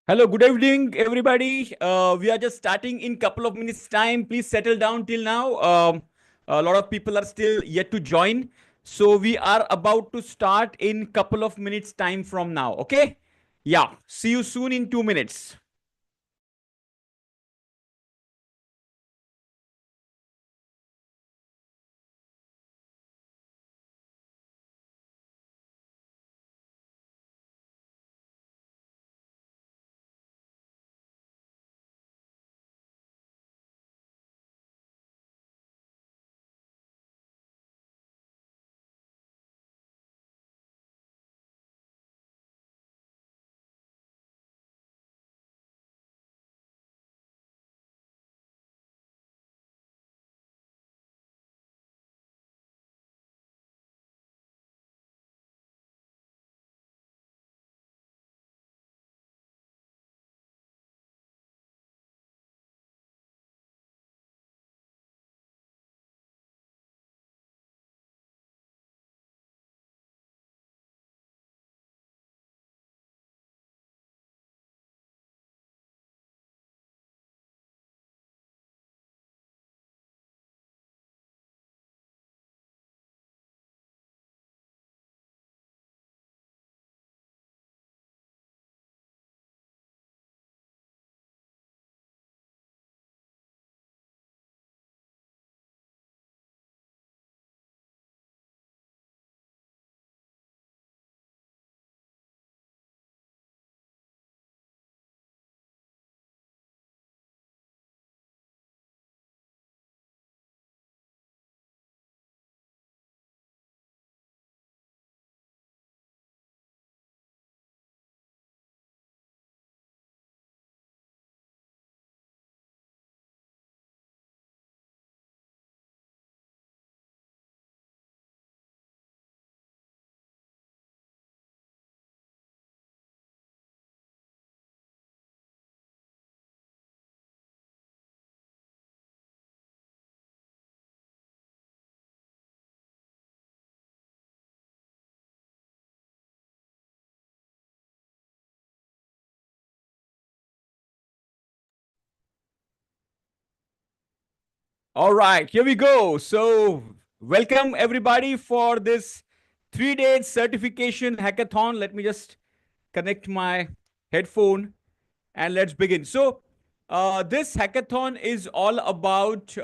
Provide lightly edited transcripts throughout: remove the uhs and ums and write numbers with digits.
Hello, good evening, everybody. We are just starting in couple of minutes time. Please settle down till now. A lot of people are still yet to join. So we are about to start in couple of minutes time from now. Okay. Yeah. See you soon in 2 minutes. All right, here we go. So, welcome everybody for this 3 day certification hackathon. Let me just connect my headphone and let's begin. So, this hackathon is all about.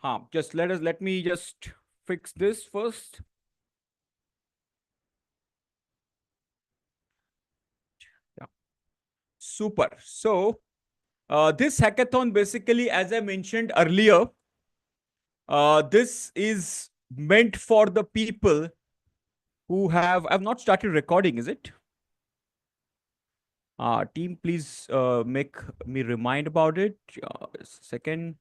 Let me just fix this first. Yeah, super. So, this hackathon basically, as I mentioned earlier, this is meant for the people who have. I've not started recording, is it? Team, please make me remind about it. Second.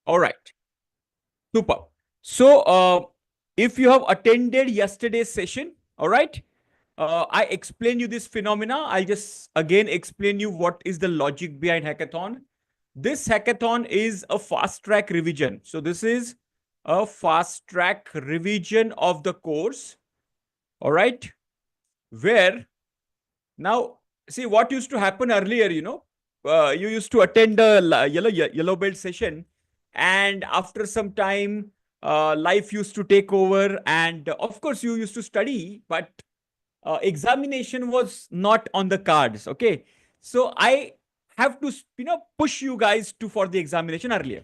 All right. Super. So, if you have attended yesterday's session, all right, I explained you this phenomena. I'll just again explain you what is the logic behind hackathon. This hackathon is a fast track revision. So this is a fast track revision of the course. All right. Where now, see what used to happen earlier, you used to attend a yellow belt session, and after some time, life used to take over, and of course you used to study, but examination was not on the cards. Okay, so I have to push you guys to for the examination earlier.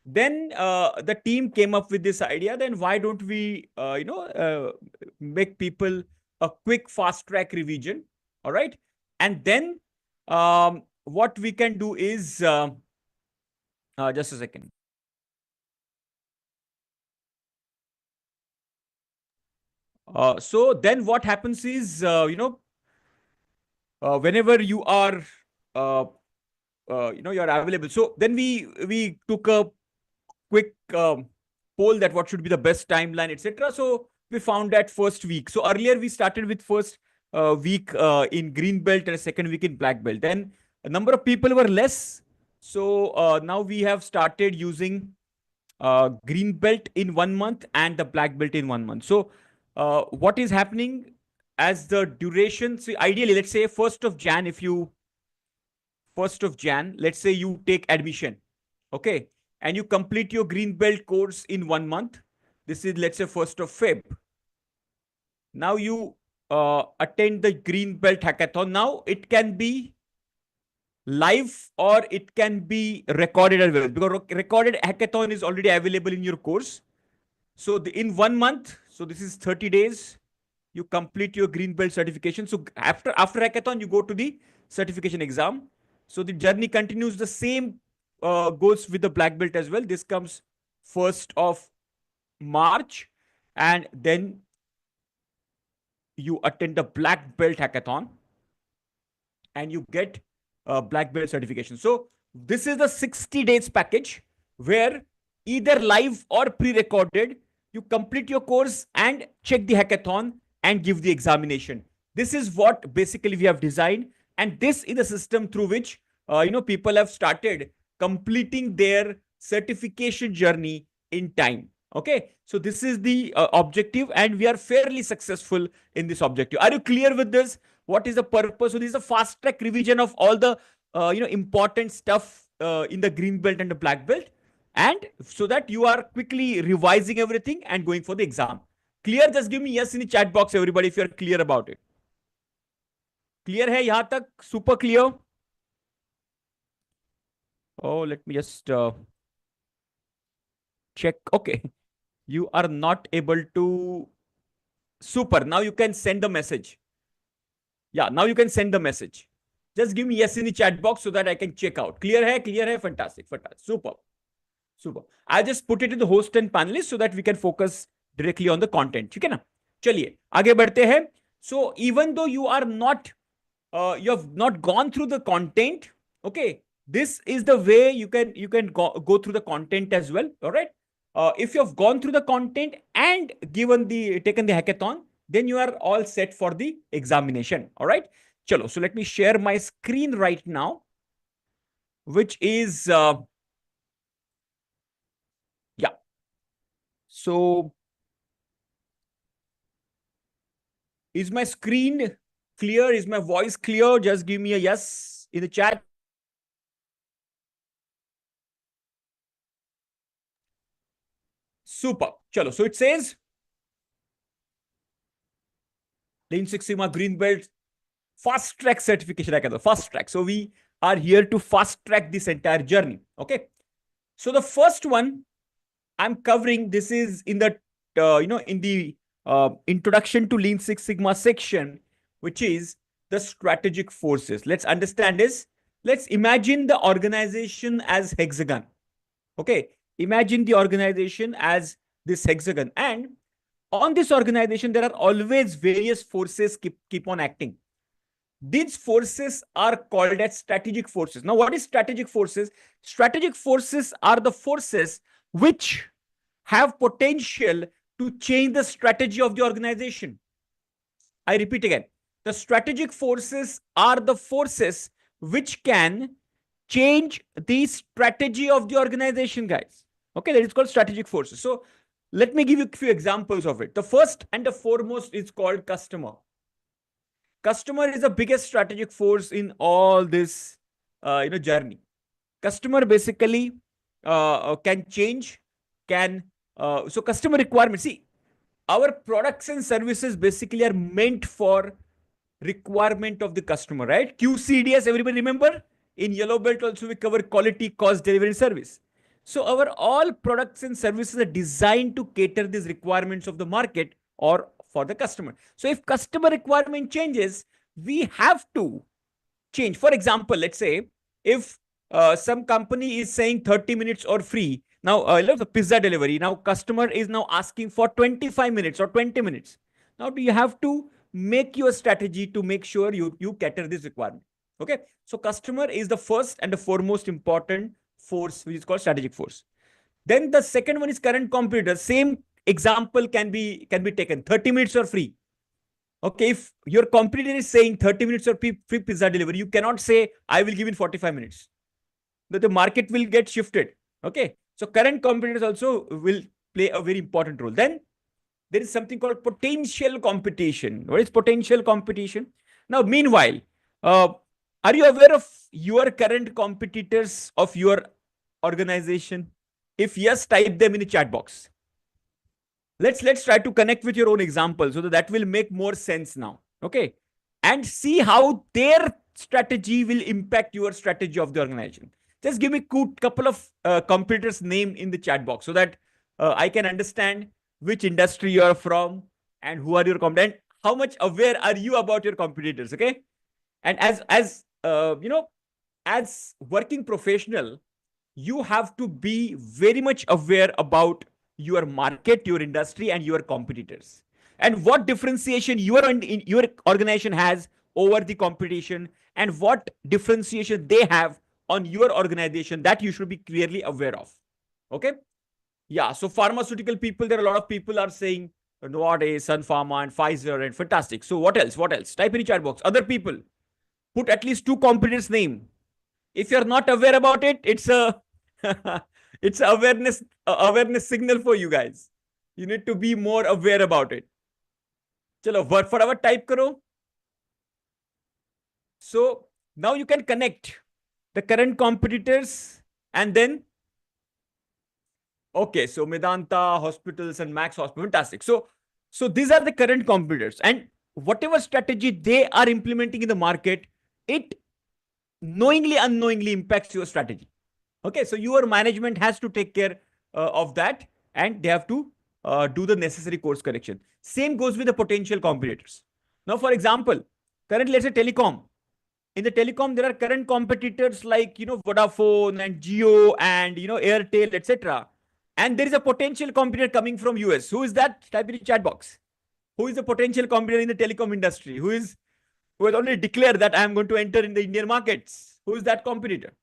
Then the team came up with this idea. Then why don't we make people a quick fast track revision? All right, and then what we can do is just a second. So then what happens is whenever you are uh, you're available. So then we took a quick poll that what should be the best timeline, etc. So we found that first week. So earlier we started with first week in green belt and a second week in black belt. Then a number of people were less. So now we have started using green belt in 1 month and the black belt in 1 month. So what is happening? as the duration. So ideally, let's say 1st of Jan, 1st of Jan, let's say you take admission, okay, and you complete your green belt course in 1 month. This is, let's say, 1st of Feb. Now you attend the green belt hackathon. Now it can be live or it can be recorded as well, because recorded hackathon is already available in your course. So in 1 month, so this is 30 days, you complete your green belt certification. So after hackathon, you go to the certification exam. So the journey continues. The same goes with the black belt as well. This comes 1st of March, and then you attend the black belt hackathon and you get a black belt certification. So this is the 60 days package where either live or pre-recorded, you complete your course and check the hackathon and give the examination. This is what basically we have designed. And this is the system through which, people have started completing their certification journey in time. Okay. So this is the objective, and we are fairly successful in this objective. Are you clear with this? What is the purpose? So this is a fast track revision of all the, important stuff in the green belt and the black belt. And so that you are quickly revising everything and going for the exam. Clear? Just give me yes in the chat box, everybody, if you're clear about it. Clear hai yahan tak? Super clear? Oh, let me just check. Okay. You are not able to. Super. Now you can send the message. Yeah, now you can send the message. Just give me yes in the chat box so that I can check out. Clear hai? Clear hai? Fantastic. Fantastic. Super. Super. I just put it in the host and panelist so that we can focus directly on the content. ठीक है ना? चलिए आगे बढ़ते हैं. So even though you are not, you have not gone through the content, okay, this is the way you can go through the content as well. All right. If you have gone through the content and taken the hackathon, then you are all set for the examination. All right. Chalo. So let me share my screen right now, which is, yeah. So is my screen clear? Is my voice clear? Just give me a yes in the chat. Super. Chalo. So it says Lean Six Sigma Green Belt fast track certification. Fast track. So we are here to fast track this entire journey. Okay. So the first one I'm covering, this is in the, in the introduction to Lean Six Sigma section, which is the strategic forces. Let's understand this. Let's imagine the organization as hexagon. Okay. Imagine the organization as this hexagon. And on this organization, there are always various forces keep on acting. These forces are called as strategic forces. Now, what is strategic forces? Strategic forces are the forces which have potential to change the strategy of the organization. I repeat again. The strategic forces are the forces which can change the strategy of the organization, guys. Okay, that is called strategic forces. So let me give you a few examples of it. The first and the foremost is called customer. Customer is the biggest strategic force in all this, journey. Customer basically can change, so customer requirements. See, our products and services basically are meant for requirement of the customer, right? QCDS, everybody remember? In Yellow Belt also we cover quality, cost, delivery, service. So our all products and services are designed to cater these requirements of the market or for the customer. So if customer requirement changes, we have to change. For example, let's say if some company is saying 30 minutes or free. Now, I love the pizza delivery. Now, customer is now asking for 25 minutes or 20 minutes. Now, you have to make your strategy to make sure you cater this requirement. Okay. So customer is the first and the foremost important force, which is called strategic force. Then the second one is current competitor. Same example can be taken. 30 minutes or free. Okay, if your competitor is saying 30 minutes or free pizza delivery, you cannot say, I will give in 45 minutes. The market will get shifted. Okay, so current competitors also will play a very important role. Then there is something called potential competition. What is potential competition? Now, meanwhile, are you aware of your current competitors of your organization? If yes, type them in the chat box. Let's try to connect with your own example so that will make more sense now. Okay. And see how their strategy will impact your strategy of the organization. Just give me a couple of competitors' name in the chat box so that I can understand which industry you are from and who are your competitors. How much aware are you about your competitors? Okay. And as as working professional, you have to be very much aware about your market, your industry, and your competitors, and what differentiation your organization has over the competition, and what differentiation they have on your organization, that you should be clearly aware of. Okay. Yeah. So pharmaceutical people, there are a lot of people are saying Novartis, Sun Pharma, and Pfizer, and fantastic. So what else? What else? Type in the chat box. Other people, put at least two competitors' name. If you're not aware about it, it's a it's a awareness signal for you guys. You need to be more aware about it. Chalo, word for our type karo. So now you can connect the current competitors, and then okay, so Medanta Hospitals and Max Hospital, fantastic. So these are the current competitors, and whatever strategy they are implementing in the market, it knowingly, unknowingly impacts your strategy. Okay, so your management has to take care of that, and they have to do the necessary course correction. Same goes with the potential competitors. Now, for example, currently, let's say telecom. In the telecom, there are current competitors like, Vodafone and Jio and, Airtel, etc. And there is a potential competitor coming from US. Who is that? Type in the chat box. Who is the potential competitor in the telecom industry? Who has already declared that I am going to enter in the Indian markets? Who is that competitor?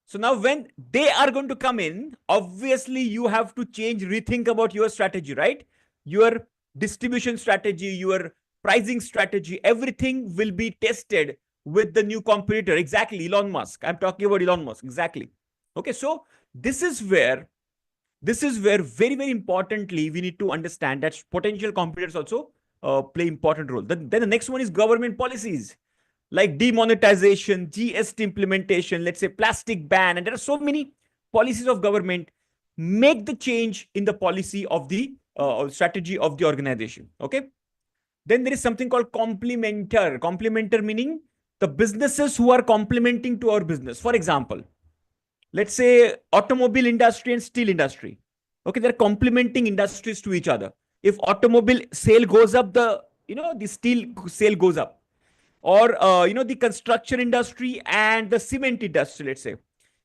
So now when they are going to come in, obviously you have to rethink about your strategy, right? Your distribution strategy, your pricing strategy, everything will be tested with the new competitor. Exactly, Elon Musk. I'm talking about Elon Musk. Exactly. Okay, so this is where very, very importantly, we need to understand that potential competitors also play important role. Then the next one is government policies like demonetization, GST implementation, let's say plastic ban, and there are so many policies of government make the change in the policy of the strategy of the organization. Okay. Then there is something called complementer. Complementer meaning the businesses who are complementing to our business. For example, let's say automobile industry and steel industry. Okay, they're complementing industries to each other. If automobile sale goes up, the steel sale goes up. Or the construction industry and the cement industry, let's say.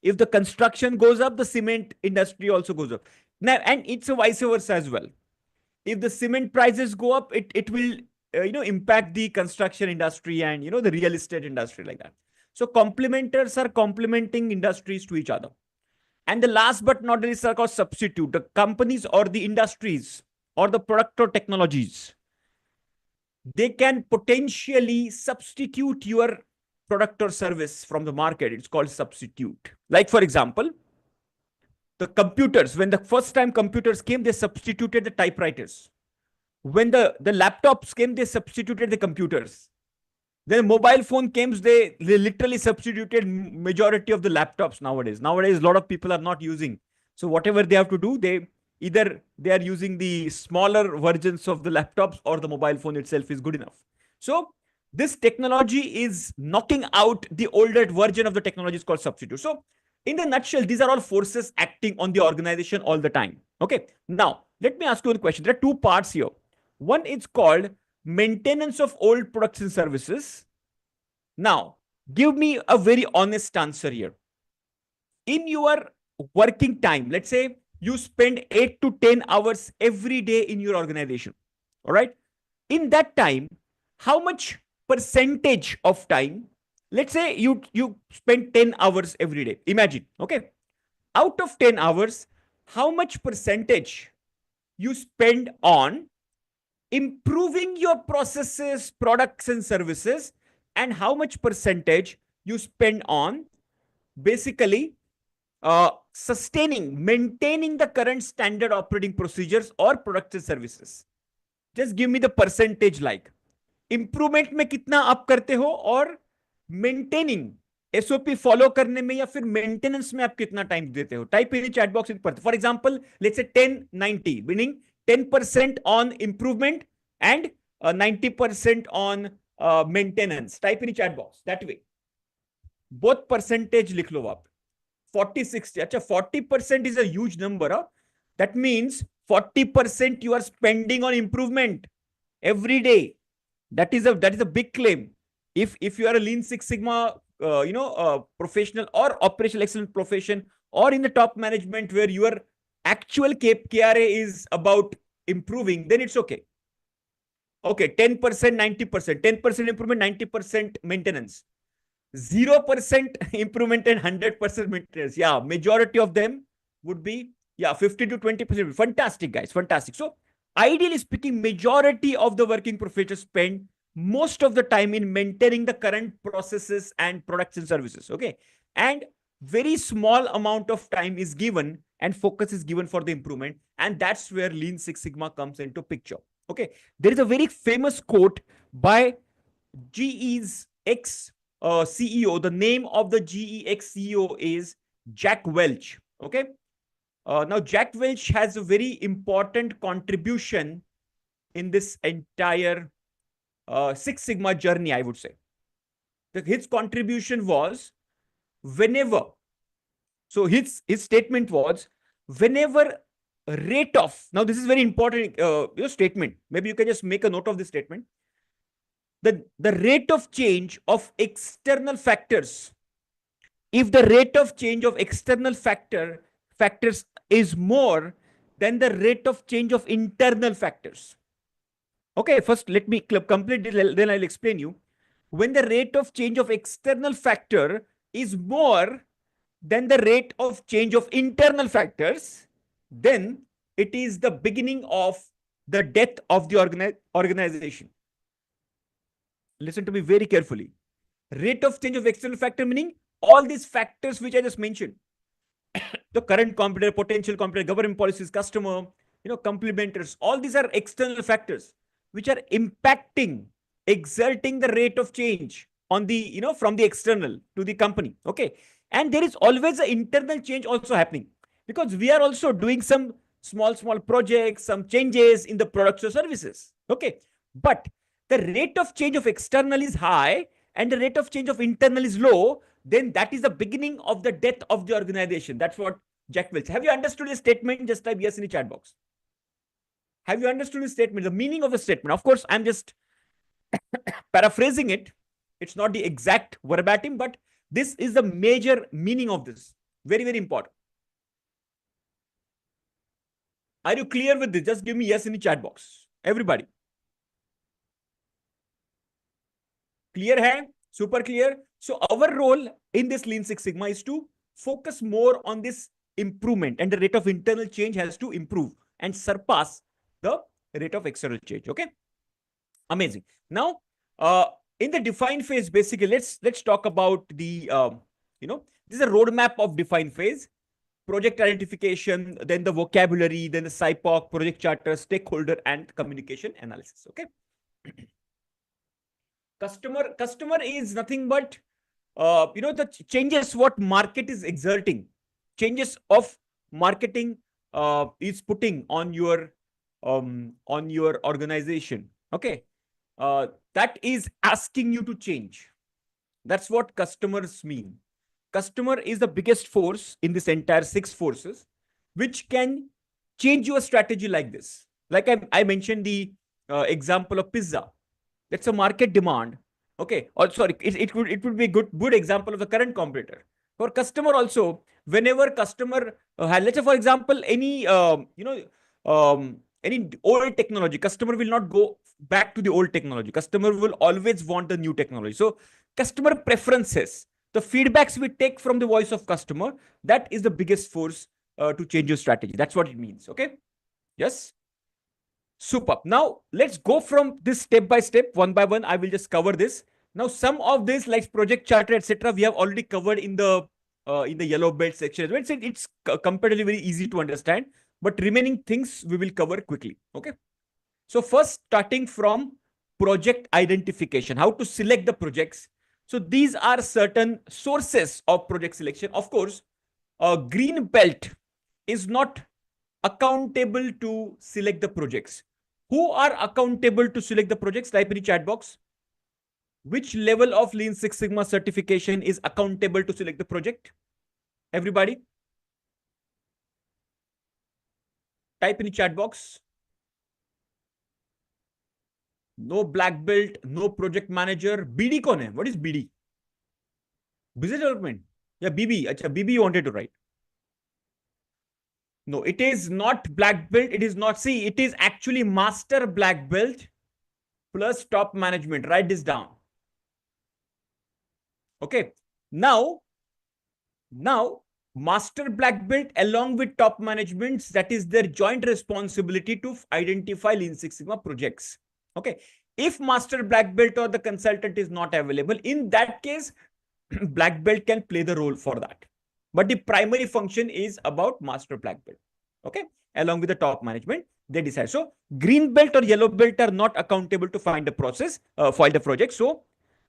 If the construction goes up, the cement industry also goes up. Now, and it's a vice versa as well. If the cement prices go up, it will impact the construction industry and the real estate industry, like that. So complementers are complementing industries to each other. And the last but not least are called substitute. The companies or the industries or the product or technologies, they can potentially substitute your product or service from the market. It's called substitute. Like, for example, the computers, when the first time computers came, they substituted the typewriters. When the laptops came, they substituted the computers. Then the mobile phone came, they literally substituted majority of the laptops nowadays. Nowadays, a lot of people are not using. So whatever they have to do, either they are using the smaller versions of the laptops or the mobile phone itself is good enough. So this technology is knocking out the older version of the technology is called substitute. So in the nutshell, these are all forces acting on the organization all the time. Okay. Now, let me ask you a question. There are two parts here. One is called maintenance of old products and services. Now, give me a very honest answer here. In your working time, let's say you spend 8 to 10 hours every day in your organization. All right. In that time, how much percentage of time, let's say you spend 10 hours every day. Imagine, okay. Out of 10 hours, how much percentage you spend on improving your processes, products, and services, and how much percentage you spend on basically maintaining the current standard operating procedures or products and services. just give me the percentage like. Improvement में कितना आप करते हो और maintaining SOP follow करने में या फिर मेंटेनेंस में आप कितना टाइम देते हो. टाइप इन चैट बॉक्स पर. For example let's say 10-90 meaning 10% on improvement and 90% on maintenance. Type in chat box that way. Both percentage लिख लो आप. 40-60. अच्छा 40% is a huge number. That means 40% you are spending on improvement every day. That is a big claim. If you are a Lean Six Sigma professional or operational excellence profession or in the top management where your actual KRA is about improving, then it's okay. Okay, 10%, 90%, 10% improvement, 90% maintenance. 0% improvement and 100% maintenance. Yeah, majority of them would be, 50 to 20%. Fantastic, guys. Fantastic. So, ideally speaking, majority of the working professionals spend most of the time in maintaining the current processes and products and services. Okay. And very small amount of time is given and focus is given for the improvement. And that's where Lean Six Sigma comes into picture. Okay. There is a very famous quote by GE's ex CEO. The name of the GE ex CEO is Jack Welch. Okay. Now, Jack Welch has a very important contribution in this entire Six Sigma journey, I would say. His contribution was whenever, so his statement was whenever rate of, now this is very important your statement. Maybe you can just make a note of this statement. The rate of change of external factors, if the rate of change of external factors is more than the rate of change of internal factors. Okay, first let me complete it, then I'll explain you. When the rate of change of external factor is more than the rate of change of internal factors, then it is the beginning of the death of the organization. Listen to me very carefully. Rate of change of external factor meaning all these factors which I just mentioned. The current competitor, potential competitor, government policies, customer, complementers, all these are external factors which are impacting, exerting the rate of change on the, from the external to the company. Okay. And there is always an internal change also happening because we are also doing some small projects, some changes in the products or services. Okay. But the rate of change of external is high and the rate of change of internal is low, then that is the beginning of the death of the organization. That's what Jack Welch. Have you understood this statement? Just type yes in the chat box. Have you understood this statement? The meaning of the statement. Of course, I'm just paraphrasing it. It's not the exact verbatim, but this is the major meaning of this. Very, very important. Are you clear with this? Just give me yes in the chat box. Everybody. Clear hai? Super clear. So our role in this Lean Six Sigma is to focus more on this improvement, and the rate of internal change has to improve and surpass the rate of external change. Okay. Amazing. Now, in the define phase, basically, let's talk about the, this is a roadmap of define phase. Project identification, then the vocabulary, then the SIPOC, project charter, stakeholder, and communication analysis. Okay. Customer is nothing but, the changes what market is exerting, changes of marketing is putting on your organization. Okay. That is asking you to change. That's what customers mean. Customer is the biggest force in this entire 6 forces, which can change your strategy like this. Like I mentioned the example of pizza. That's a market demand. Okay. Or sorry, it would be a good example of the current competitor. For customer also, whenever customer let's say for example any any old technology, customer will not go back to the old technology. Customer will always want the new technology. So customer preferences, the feedbacks we take from the voice of customer, that is the biggest force to change your strategy. That's what it means. Okay. Yes. Super. Now let's go from this step by step, one by one. I will just cover this. Now some of this like project charter, etc., we have already covered in the yellow belt section. It's comparatively very easy to understand, but remaining things we will cover quickly. Okay. So first, starting from project identification, how to select the projects. So these are certain sources of project selection. Of course, a green belt is not accountable to select the projects. Who are accountable to select the projects? Type in the chat box. Which level of Lean Six Sigma certification is accountable to select the project? Everybody? Type in the chat box. No black belt, no project manager. BD कौन है? What is BD? Business development. Yeah, BB. अच्छा, BB you wanted to write. No, it is not black belt. It is not. See, it is actually master black belt plus top management. Write this down. Okay. Now, master black belt along with top management, that is their joint responsibility to identify Lean Six Sigma projects. Okay. If master black belt or the consultant is not available, in that case, black belt can play the role for that. But the primary function is about master black belt. Okay. Along with the top management, they decide. So green belt or yellow belt are not accountable to find the process, file the project. So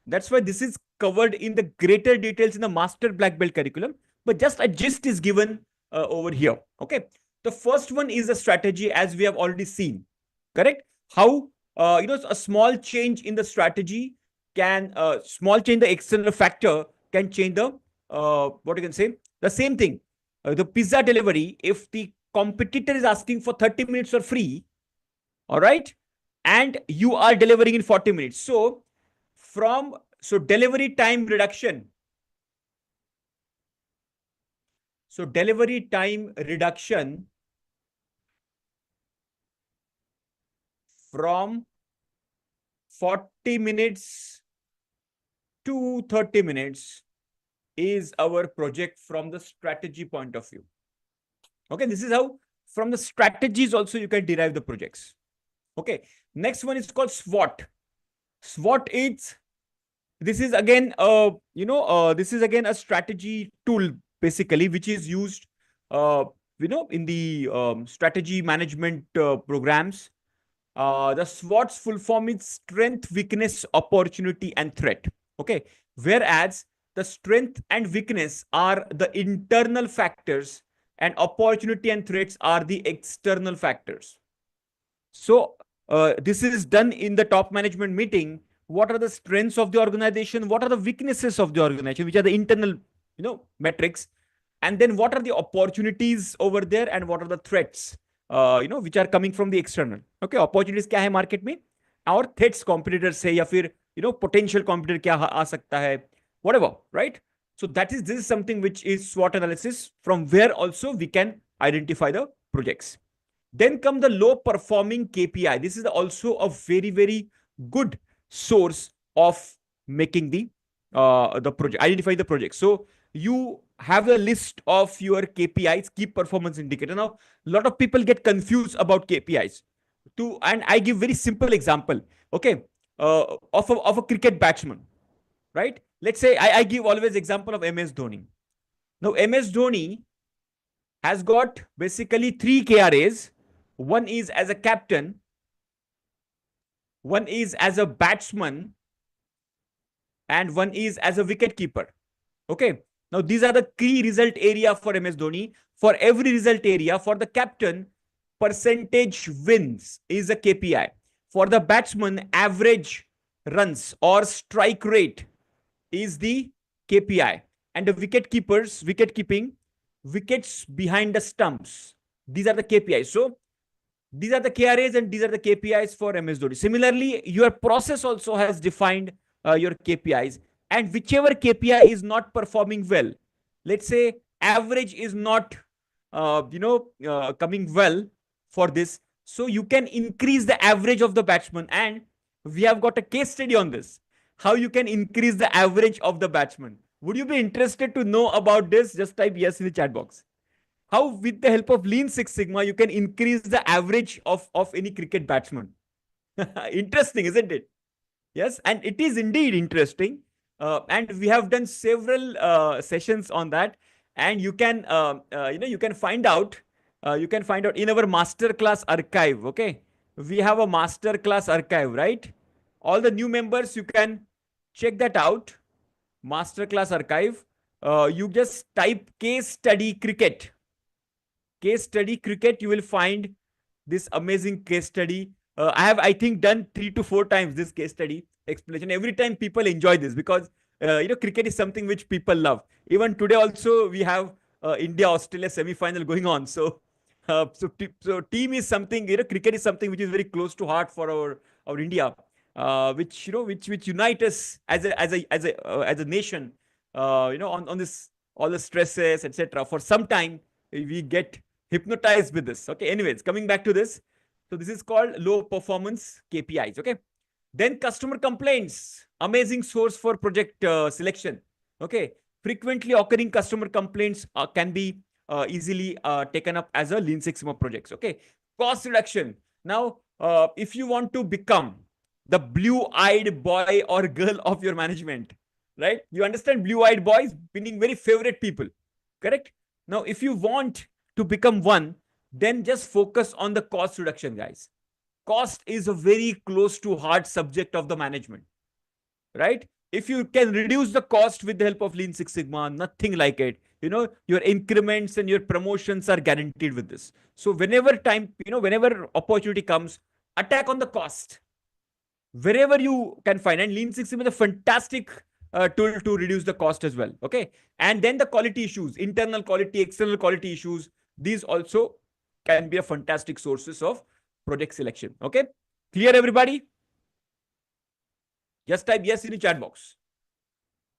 that's why this is covered in the greater details in the master black belt curriculum. But just a gist is given over here. Okay. The first one is a strategy, as we have already seen. Correct? How, a small change in the strategy can, small change the external factor can change the, what you can say, the same thing. The pizza delivery, if the competitor is asking for 30 minutes for free, all right, and you are delivering in 40 minutes. So delivery time reduction. So delivery time reduction from 40 minutes to 30 minutes is our project from the strategy point of view. Okay, this is how from the strategies also you can derive the projects. Okay, next one is called SWOT. SWOT is, this is again, this is again a strategy tool basically, which is used, in the strategy management programs. The SWOT's full form is strength, weakness, opportunity, and threat. Okay, whereas the strength and weakness are the internal factors, and opportunity and threats are the external factors. So this is done in the top management meeting. What are the strengths of the organization? What are the weaknesses of the organization, which are the internal, metrics? And then what are the opportunities over there, and what are the threats, which are coming from the external? Okay, opportunities क्या है market में, और threats competitors से, या फिर potential competitor क्या आ सकता है, whatever, right? So this is something which is SWOT analysis, from where also we can identify the projects. Then come the low performing KPI. This is also a very, very good source of making the project, identify the project. So you have a list of your KPIs, key performance indicator. Now, a lot of people get confused about KPIs. And I give very simple example. Okay, of a cricket batsman, right? Let's say I give always example of MS Dhoni. Now, MS Dhoni has got basically 3 KRAs. One is as a captain, one is as a batsman, and one is as a wicket keeper. Okay. Now, these are the key result area for MS Dhoni. For every result area, for the captain, percentage wins is a KPI. For the batsman, average runs or strike rate is the KPI. And the wicket keepers, wicket keeping, wickets behind the stumps, these are the KPIs. So these are the KRAs and these are the KPIs for MS Dhoni. Similarly, your process also has defined your KPIs, and whichever KPI is not performing well, let's say average is not, coming well for this. So you can increase the average of the batsman, and we have got a case study on this, how you can increase the average of the batsman. Would you be interested to know about this? Just type yes in the chat box. How with the help of Lean Six Sigma, you can increase the average of any cricket batsman. Interesting, isn't it? Yes, and it is indeed interesting. And we have done several sessions on that. And you can, you can find out in our masterclass archive. Okay, we have a masterclass archive, right? All the new members, you can check that out. Masterclass archive. You just type case study cricket. Case study cricket, you will find this amazing case study. I have, I think, done 3 to 4 times this case study explanation. Every time people enjoy this because, cricket is something which people love. Even today also, we have India-Australia semi-final going on. So team is something, cricket is something which is very close to heart for our India, which unite us as a nation, on this, all the stresses, etc. For some time, we get hypnotized with this. Okay. Anyways, coming back to this. So this is called low performance KPIs. Okay. Then customer complaints, amazing source for project selection. Okay. Frequently occurring customer complaints can be easily taken up as a Lean Six Sigma projects. Okay. Cost reduction. Now, if you want to become the blue-eyed boy or girl of your management, right? You understand blue-eyed boys meaning very favorite people, correct? Now, if you want to become one, then just focus on the cost reduction, guys. Cost is a very close to heart subject of the management, right? If you can reduce the cost with the help of Lean Six Sigma, nothing like it. Your increments and your promotions are guaranteed with this. So whenever whenever opportunity comes, attack on the cost wherever you can find. And Lean Six Sigma is a fantastic tool to reduce the cost as well. Okay. And then the quality issues, internal quality, external quality issues, these also can be a fantastic sources of project selection. Okay. Clear, everybody? Just type yes in the chat box.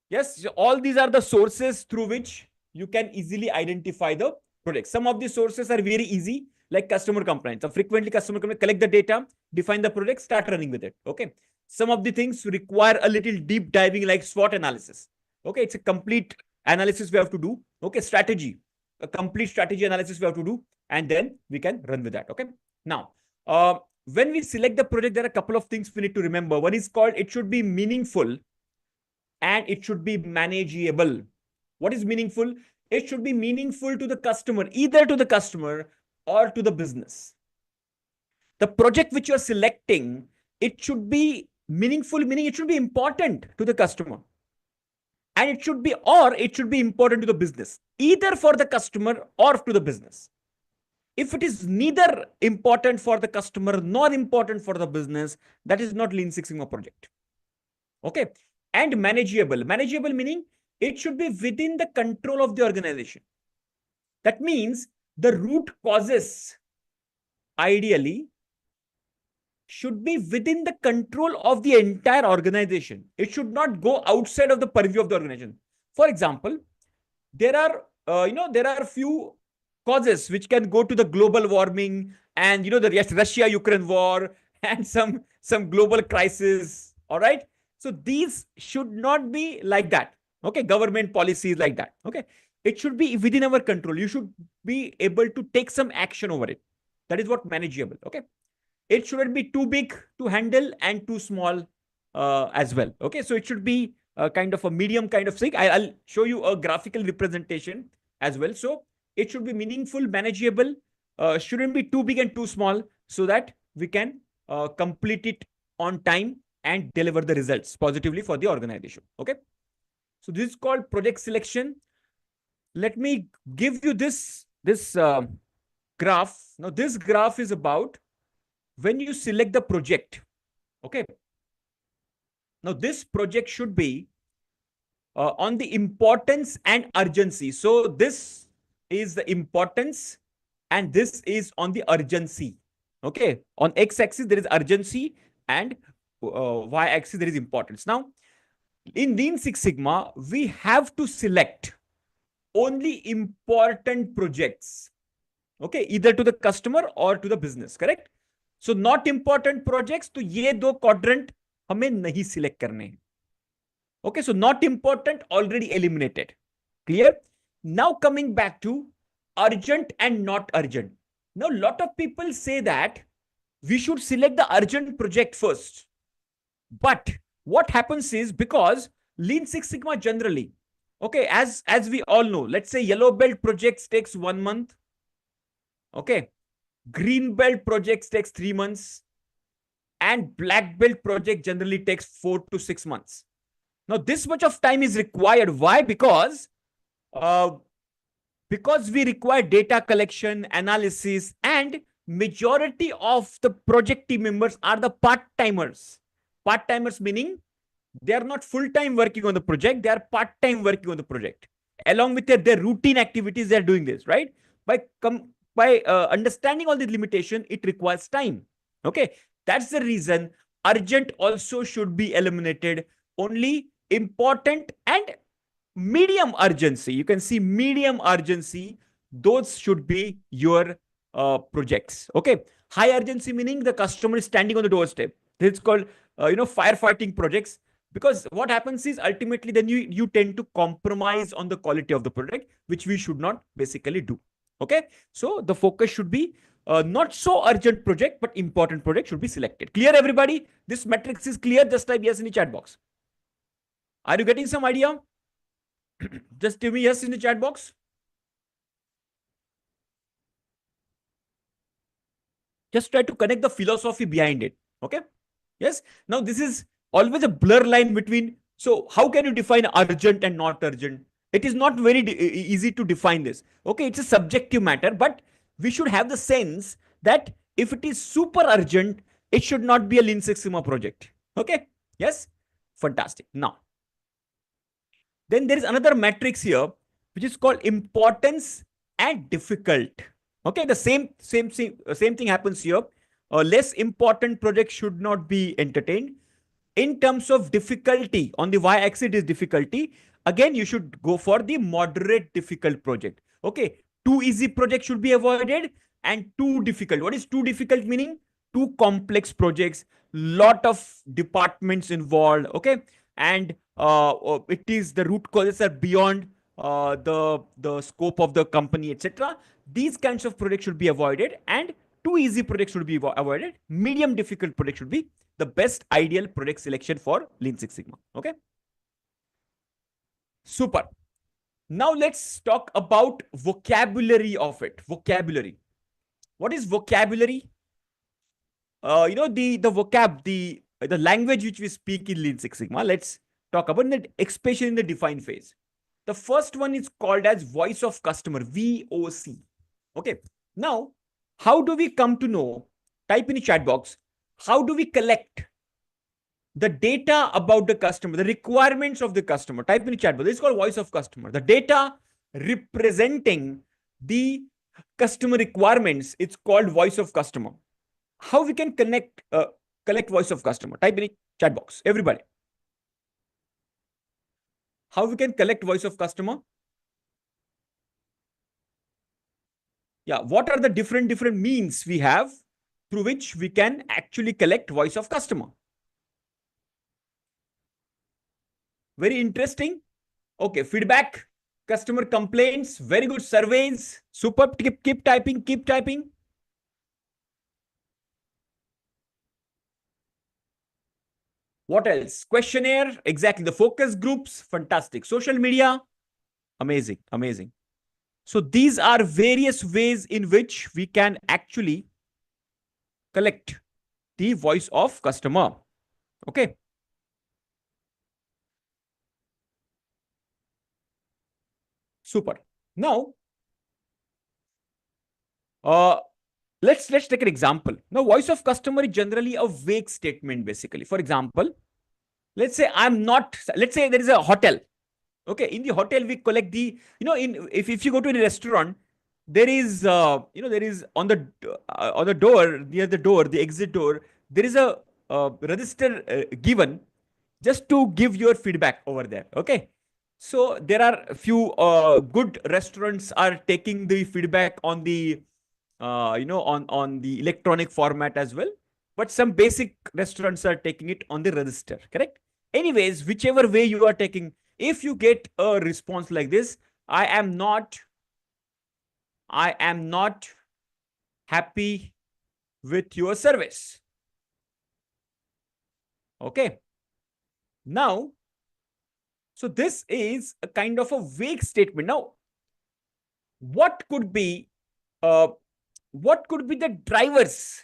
Yes. So all these are the sources through which you can easily identify the projects. Some of the sources are very easy, like customer complaints. So frequently customer complaints, collect the data, define the project, start running with it. Okay. Some of the things require a little deep diving, like SWOT analysis. Okay. It's a complete analysis we have to do. Okay. Strategy, a complete strategy analysis we have to do. And then we can run with that. Okay. Now, when we select the project, there are a couple of things we need to remember. One is called, it should be meaningful and it should be manageable. What is meaningful? It should be meaningful to the customer, either to the customer or to the business. The project which you're selecting, it should be meaningful, meaning it should be important to the customer. And it should be important to the business, either for the customer or to the business. If it is neither important for the customer nor important for the business, that is not Lean Six Sigma project. Okay. And manageable. Manageable meaning it should be within the control of the organization. That means the root causes ideally should be within the control of the entire organization. It should not go outside of the purview of the organization. For example, there are few causes which can go to the global warming and the Russia-Ukraine war and some global crisis. All right. So these should not be like that. Okay. Government policies like that. Okay. It should be within our control. You should be able to take some action over it. That is what manageable. Okay. It shouldn't be too big to handle and too small as well. Okay. So it should be kind of a medium kind of thing. I'll show you a graphical representation as well. So it should be meaningful, manageable, shouldn't be too big and too small, so that we can complete it on time and deliver the results positively for the organization. Okay. So this is called project selection. Let me give you this graph. Now this graph is about when you select the project. Okay. Now this project should be on the importance and urgency. So this is the importance and this is on the urgency. Okay. On x-axis, there is urgency and y-axis, there is importance. Now, in Lean Six Sigma, we have to select only important projects. Okay. Either to the customer or to the business. Correct? So not important projects, तो ये दो quadrant हमें नहीं select करने हैं. Okay, so not important, already eliminated. Clear? Now coming back to urgent and not urgent. Now, a lot of people say that we should select the urgent project first. But what happens is, because Lean Six Sigma generally, okay, as we all know, let's say yellow belt projects takes 1 month. Okay. Green belt projects takes 3 months. and black belt project generally takes 4 to 6 months. Now, this much of time is required. Why? Uh, because we require data collection, analysis, and majority of the project team members are the part-timers. Part-timers meaning they are not full-time working on the project, they are part-time working on the project. Along with their routine activities, they are doing this, right? By understanding all the limitation, it requires time. Okay, that's the reason urgent also should be eliminated. Only important and medium urgency, you can see medium urgency, those should be your projects. Okay, high urgency meaning the customer is standing on the doorstep. It's called firefighting projects. Because what happens is ultimately then you tend to compromise on the quality of the product, which we should not basically do. Okay, so the focus should be not so urgent project, but important project should be selected. Clear, everybody? This matrix is clear. Just type yes in the chat box. Are you getting some idea? Just give me yes in the chat box. Just try to connect the philosophy behind it. Okay. Yes. Now this is always a blur line between. So how can you define urgent and not urgent? It is not very easy to define this. Okay. It's a subjective matter, but we should have the sense that if it is super urgent, it should not be a Lean Six Sigma project. Okay. Yes. Fantastic. Now, then there is another matrix here, which is called importance and difficult. Okay, the same thing happens here. A less important project should not be entertained. In terms of difficulty, on the y-axis is difficulty. Again, you should go for the moderate difficult project. Okay, too easy project should be avoided, and too difficult. What is too difficult meaning? Too complex projects, lot of departments involved. Okay, and it is the root causes are beyond the scope of the company, etc. These kinds of projects should be avoided, and too easy projects should be avoided. Medium difficult project should be the best ideal project selection for Lean Six Sigma. Okay. Super. Now let's talk about vocabulary of it. Vocabulary. What is vocabulary? The vocab, the language which we speak in Lean Six Sigma. Let's talk about that, especially in the define phase. The first one is called as voice of customer, VOC. Okay. Now, how do we come to know? Type in the chat box. How do we collect the data about the customer, the requirements of the customer? Type in the chat box. This is called voice of customer. The data representing the customer requirements, it's called voice of customer. How we can collect voice of customer? Type in the chat box, everybody. How we can collect voice of customer? Yeah, what are the different means we have through which we can actually collect voice of customer? Very interesting. Okay, feedback, customer complaints, very good, surveys. Super. Keep typing, keep typing. What else? Questionnaire, exactly. The focus groups, fantastic. Social media, amazing, amazing. So these are various ways in which we can actually collect the voice of customer. Okay. Super. Now, let's take an example. Now, voice of customer is generally a vague statement, basically. For example, let's say let's say there is a hotel. Okay, in the hotel, we collect the, if you go to a restaurant, there is, there is on the door, near the door, the exit door, there is a register given just to give your feedback over there. Okay. So there are a few good restaurants are taking the feedback on the, on the electronic format as well. But some basic restaurants are taking it on the register, correct? Anyways, whichever way you are taking, if you get a response like this, I am not happy with your service. Okay. Now, so this is a kind of a vague statement. Now, what could be the drivers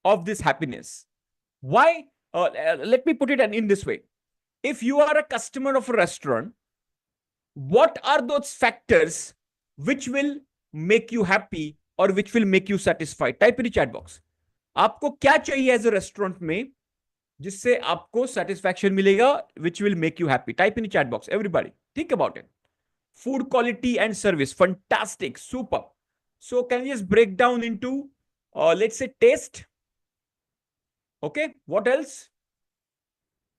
of this happiness? Why? Let me put it in this way. If you are a customer of a restaurant, what are those factors which will make you happy or which will make you satisfied? Type in the chat box. आपको क्या चाहिए as a restaurant में जिससे आपको satisfaction मिलेगा, which will make you happy? Type in the chat box. Everybody, think about it. Food quality and service. Fantastic. Super. So can we just break down into, let's say, taste? Okay. What else?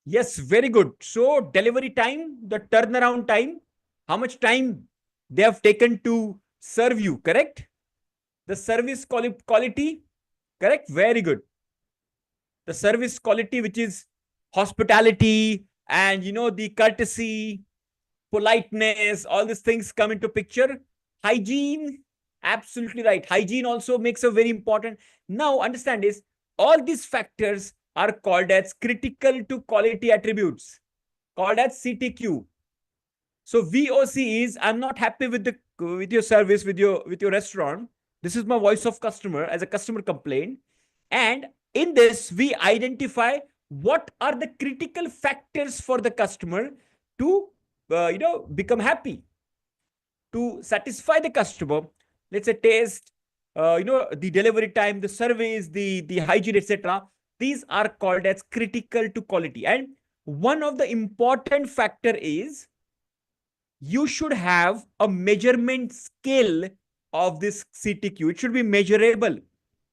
Yes, very good. So delivery time, the turnaround time, how much time they have taken to serve you, correct? The service quality, correct? Very good. The service quality, which is hospitality and, the courtesy, politeness, all these things come into picture. Hygiene, absolutely right. Hygiene also makes a very important. Now, understand is all these factors are called as critical to quality attributes, called as CTQ. So VOC is I'm not happy with your service, with your restaurant. This is my voice of customer as a customer complaint. And in this, we identify what are the critical factors for the customer to become happy, to satisfy the customer. Let's say taste, the delivery time, the service, the hygiene, etc. These are called as critical to quality. And one of the important factor is you should have a measurement scale of this CTQ. It should be measurable.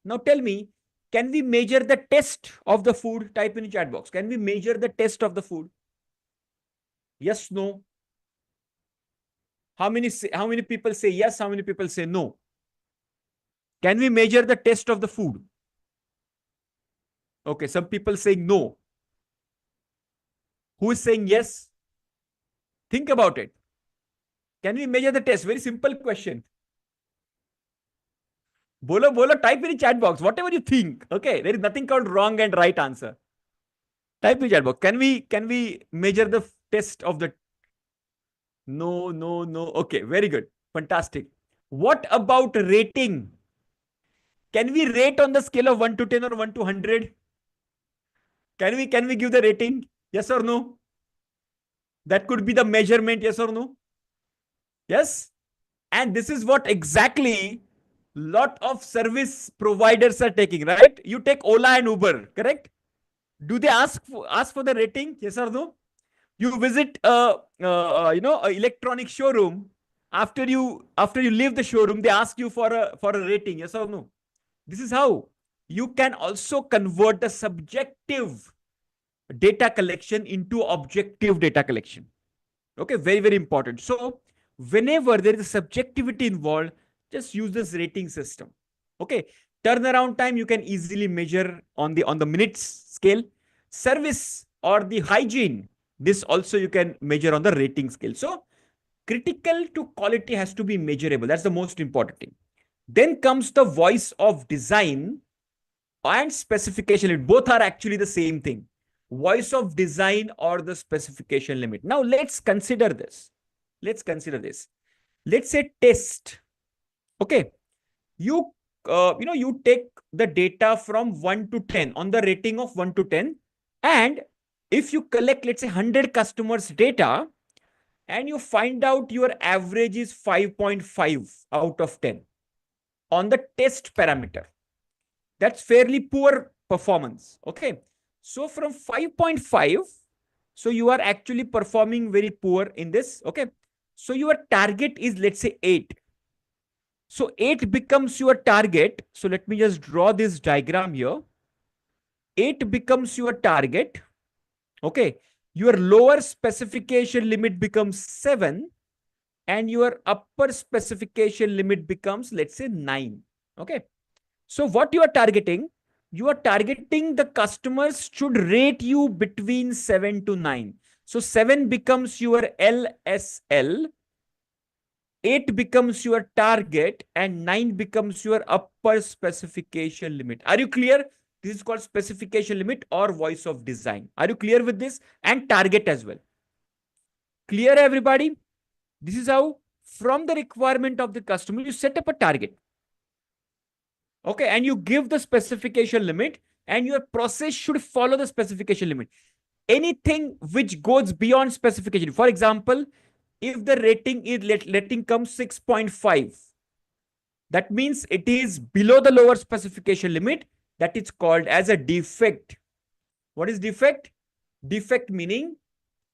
Now tell me, can we measure the taste of the food? Type in the chat box. Can we measure the taste of the food? Yes, no. How many people say yes? How many people say no? Can we measure the taste of the food? Okay, some people saying no. Who is saying yes? Think about it. Can we measure the taste? Very simple question. Bolo, type in the chat box, whatever you think. Okay, there is nothing called wrong and right answer. Type in the chat box. Can we measure the taste of the... No. Okay, very good. Fantastic. What about rating? Can we rate on the scale of 1 to 10 or 1 to 100? Can we give the rating? Yes or no? That could be the measurement, yes or no? Yes. And this is what exactly lot of service providers are taking, right? You take Ola and Uber, correct? Do they ask for the rating? Yes or no? You visit a electronic showroom. After you leave the showroom, they ask you for a rating. Yes or no? This is how you can also convert the subjective data collection into objective data collection. Okay, very, very important. So whenever there is a subjectivity involved, just use this rating system. Okay, turnaround time you can easily measure on the minutes scale. Service or the hygiene, this also you can measure on the rating scale. So critical to quality has to be measurable. That's the most important thing. Then comes the voice of design and specification limit. Both are actually the same thing. Voice of design or the specification limit. Now let's consider this. Let's say test. Okay. You take the data from 1 to 10 on the rating of 1 to 10. And if you collect, let's say 100 customers data and you find out your average is 5.5 out of 10 on the test parameter, that's fairly poor performance. Okay. So from 5.5, so you are actually performing very poor in this. Okay. So your target is, let's say 8. So 8 becomes your target. So let me just draw this diagram here. 8 becomes your target. Okay. Your lower specification limit becomes 7 and your upper specification limit becomes, let's say 9. Okay. So what you are targeting the customers should rate you between 7 to 9. So 7 becomes your LSL, 8 becomes your target, and 9 becomes your upper specification limit. Are you clear? This is called specification limit or voice of design. Are you clear with this? And target as well. Clear, everybody? This is how from the requirement of the customer, you set up a target. Okay, and you give the specification limit. and your process should follow the specification limit. Anything which goes beyond specification, for example, if the rating comes 6.5, that means it is below the lower specification limit. That is called as a defect. What is defect? Defect meaning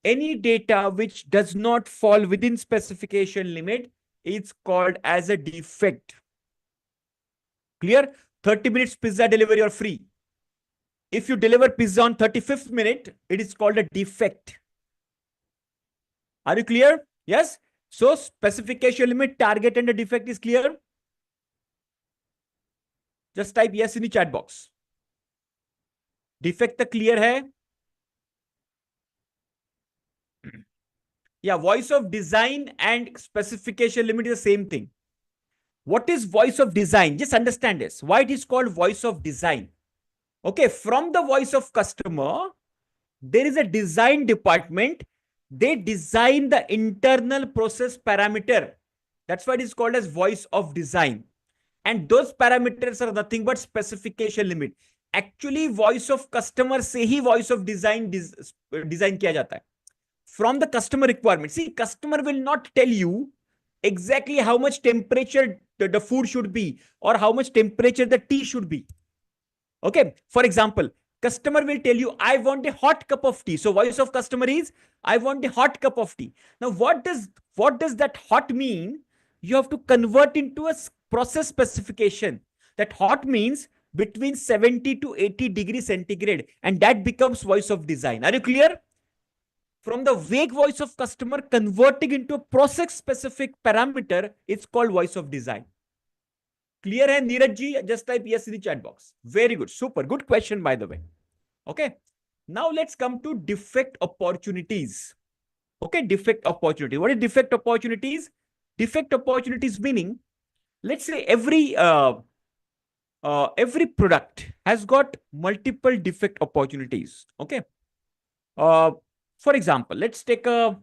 any data which does not fall within specification limit is called as a defect. Clear? 30 minutes pizza delivery or free. If you deliver pizza on 35th minute, it is called a defect. Are you clear? Yes. So specification limit, target and the defect is clear. Just type yes in the chat box. Defect clear hai? Yeah, voice of design and specification limit is the same thing. What is voice of design? Just understand this. Why it is called voice of design? Okay, from the voice of customer, there is a design department. They design the internal process parameter. That's why it is called as voice of design. And those parameters are nothing but specification limit. Actually, voice of customer से ही voice of design design किया जाता है. From the customer requirement. See, customer will not tell you exactly how much temperature the food should be or how much temperature the tea should be. Okay. For example, customer will tell you, I want a hot cup of tea. So voice of customer is, I want a hot cup of tea. Now, what does that hot mean? You have to convert into a process specification. That hot means between 70 to 80 degrees centigrade, and that becomes voice of design. Are you clear? From the vague voice of customer converting into a process specific parameter, it's called voice of design. Clear hai Neeraj ji? Just type yes in the chat box. Very good. Super. Good question, by the way. Okay. Now let's come to defect opportunities. Okay. Defect opportunity. What is defect opportunities? Defect opportunities meaning, let's say every product has got multiple defect opportunities. Okay. For example, let's take a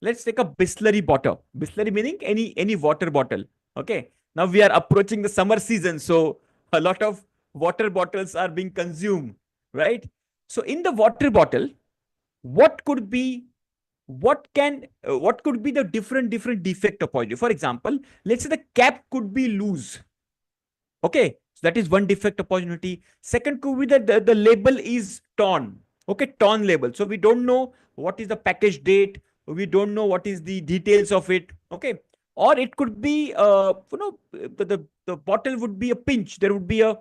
Bisleri bottle. Bisleri meaning any water bottle. Okay. Now we are approaching the summer season, so a lot of water bottles are being consumed, right? So in the water bottle, what could be the different defect opportunity? For example, let's say the cap could be loose. Okay, so that is one defect opportunity. Second could be that the label is torn. Okay, torn label. So we don't know what is the package date. We don't know what is the details of it. Okay. Or it could be, the bottle would be a pinch. There would be a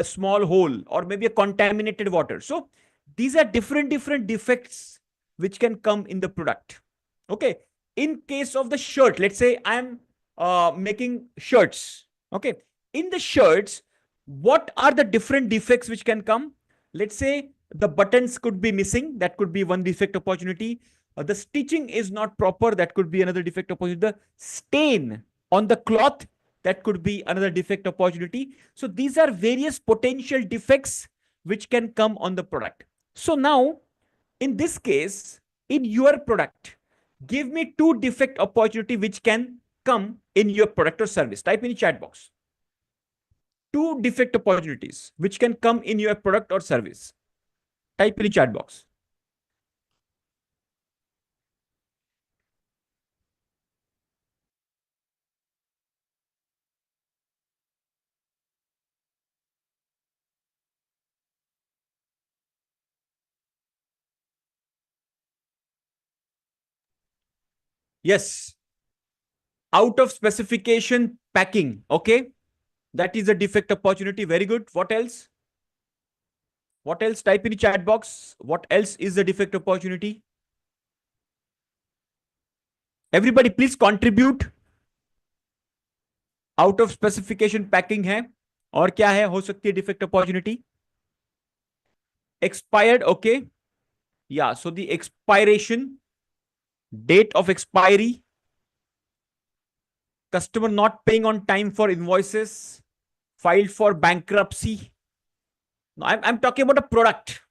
small hole or maybe a contaminated water. So these are different defects which can come in the product. Okay. In case of the shirt, let's say I'm making shirts. Okay. In the shirts, what are the different defects which can come? Let's say the buttons could be missing. That could be one defect opportunity. The stitching is not proper. That could be another defect opportunity. The stain on the cloth, that could be another defect opportunity. So these are various potential defects which can come on the product. So now, in this case, in your product, give me two defect opportunity which can come in your product or service. Type in the chat box. Two defect opportunities which can come in your product or service. Type in the chat box. Yes. Out of specification packing. Okay. That is a defect opportunity. Very good. What else? What else? Type in the chat box. What else is a defect opportunity? Everybody please contribute. Out of specification packing है और क्या है हो सकती है defect opportunity? Expired. Okay. Yeah. So the expiration, date of expiry, customer not paying on time for invoices, filed for bankruptcy. No, I'm talking about a product.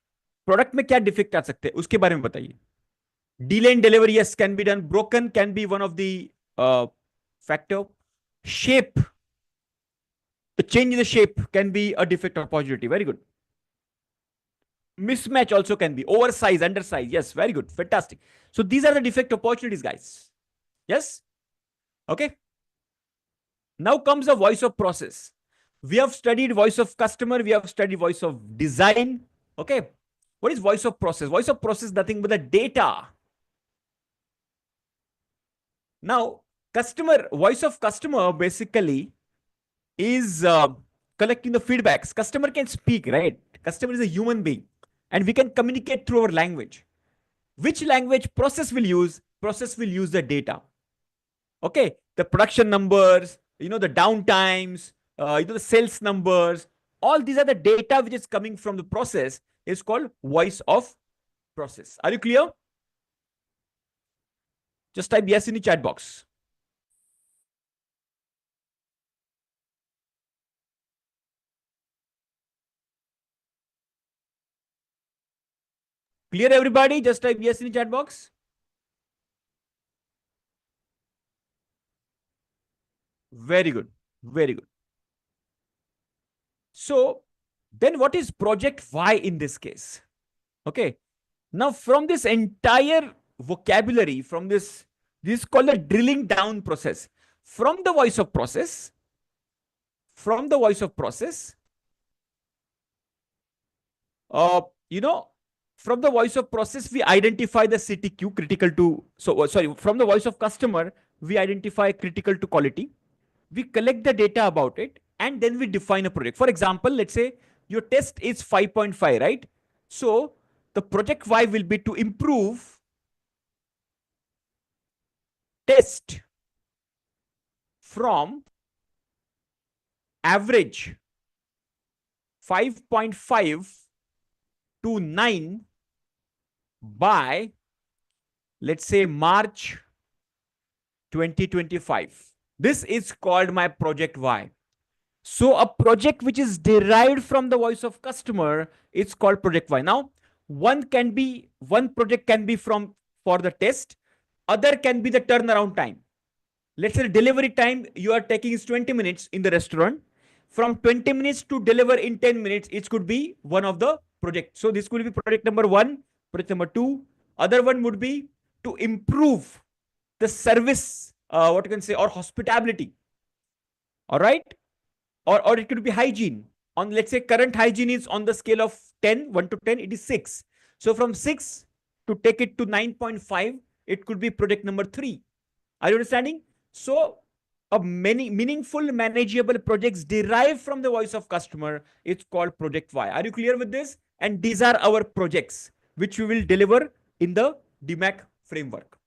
Product में क्या defect आ सकते हैं उसके बारे में बताइए. Delay in delivery, yes, can be done. Broken can be one of the factor. Shape, the change in the shape can be a defect opportunity. Very good. Mismatch also can be. Oversize, undersize. Yes, very good. Fantastic. So these are the defect opportunities, guys. Yes? Okay. Now comes the voice of process. We have studied voice of customer. We have studied voice of design. Okay. What is voice of process? Voice of process is nothing but the data. Now, voice of customer basically is collecting the feedbacks. Customer can speak, right? Customer is a human being and we can communicate through our language. Which language process will use? Process will use the data. Okay. The production numbers, the downtimes, the sales numbers, all these are the data which is coming from the process is called voice of process. Are you clear? Just type yes in the chat box. Clear, everybody? Just type yes in the chat box. Very good. Very good. So then what is project Y in this case? Okay. Now from this entire vocabulary, this is called the drilling down process. From the voice of process, from the voice of process, from the voice of process, we identify the CTQ critical to, from the voice of customer, we identify critical to quality. We collect the data about it and then we define a project. For example, let's say your test is 5.5, right? So the project Y will be to improve test from average 5.5 to 9 by, let's say, March 2025. This is called my project Y. So a project which is derived from the voice of customer, it's called project Y. Now, one project can be for the test, other can be the turnaround time. Let's say the delivery time you are taking is 20 minutes in the restaurant. From 20 minutes to deliver in 10 minutes, it could be one of the projects. So this could be project number 1, project number 2. Other one would be to improve the service, what you can say, or hospitality. All right. Or it could be hygiene. Let's say current hygiene is on the scale of 1 to 10, it is 6. So from 6 to take it to 9.5, it could be project number 3. Are you understanding? So many meaningful manageable projects derived from the voice of customer, it's called project Y. Are you clear with this? And these are our projects which we will deliver in the DMAC framework.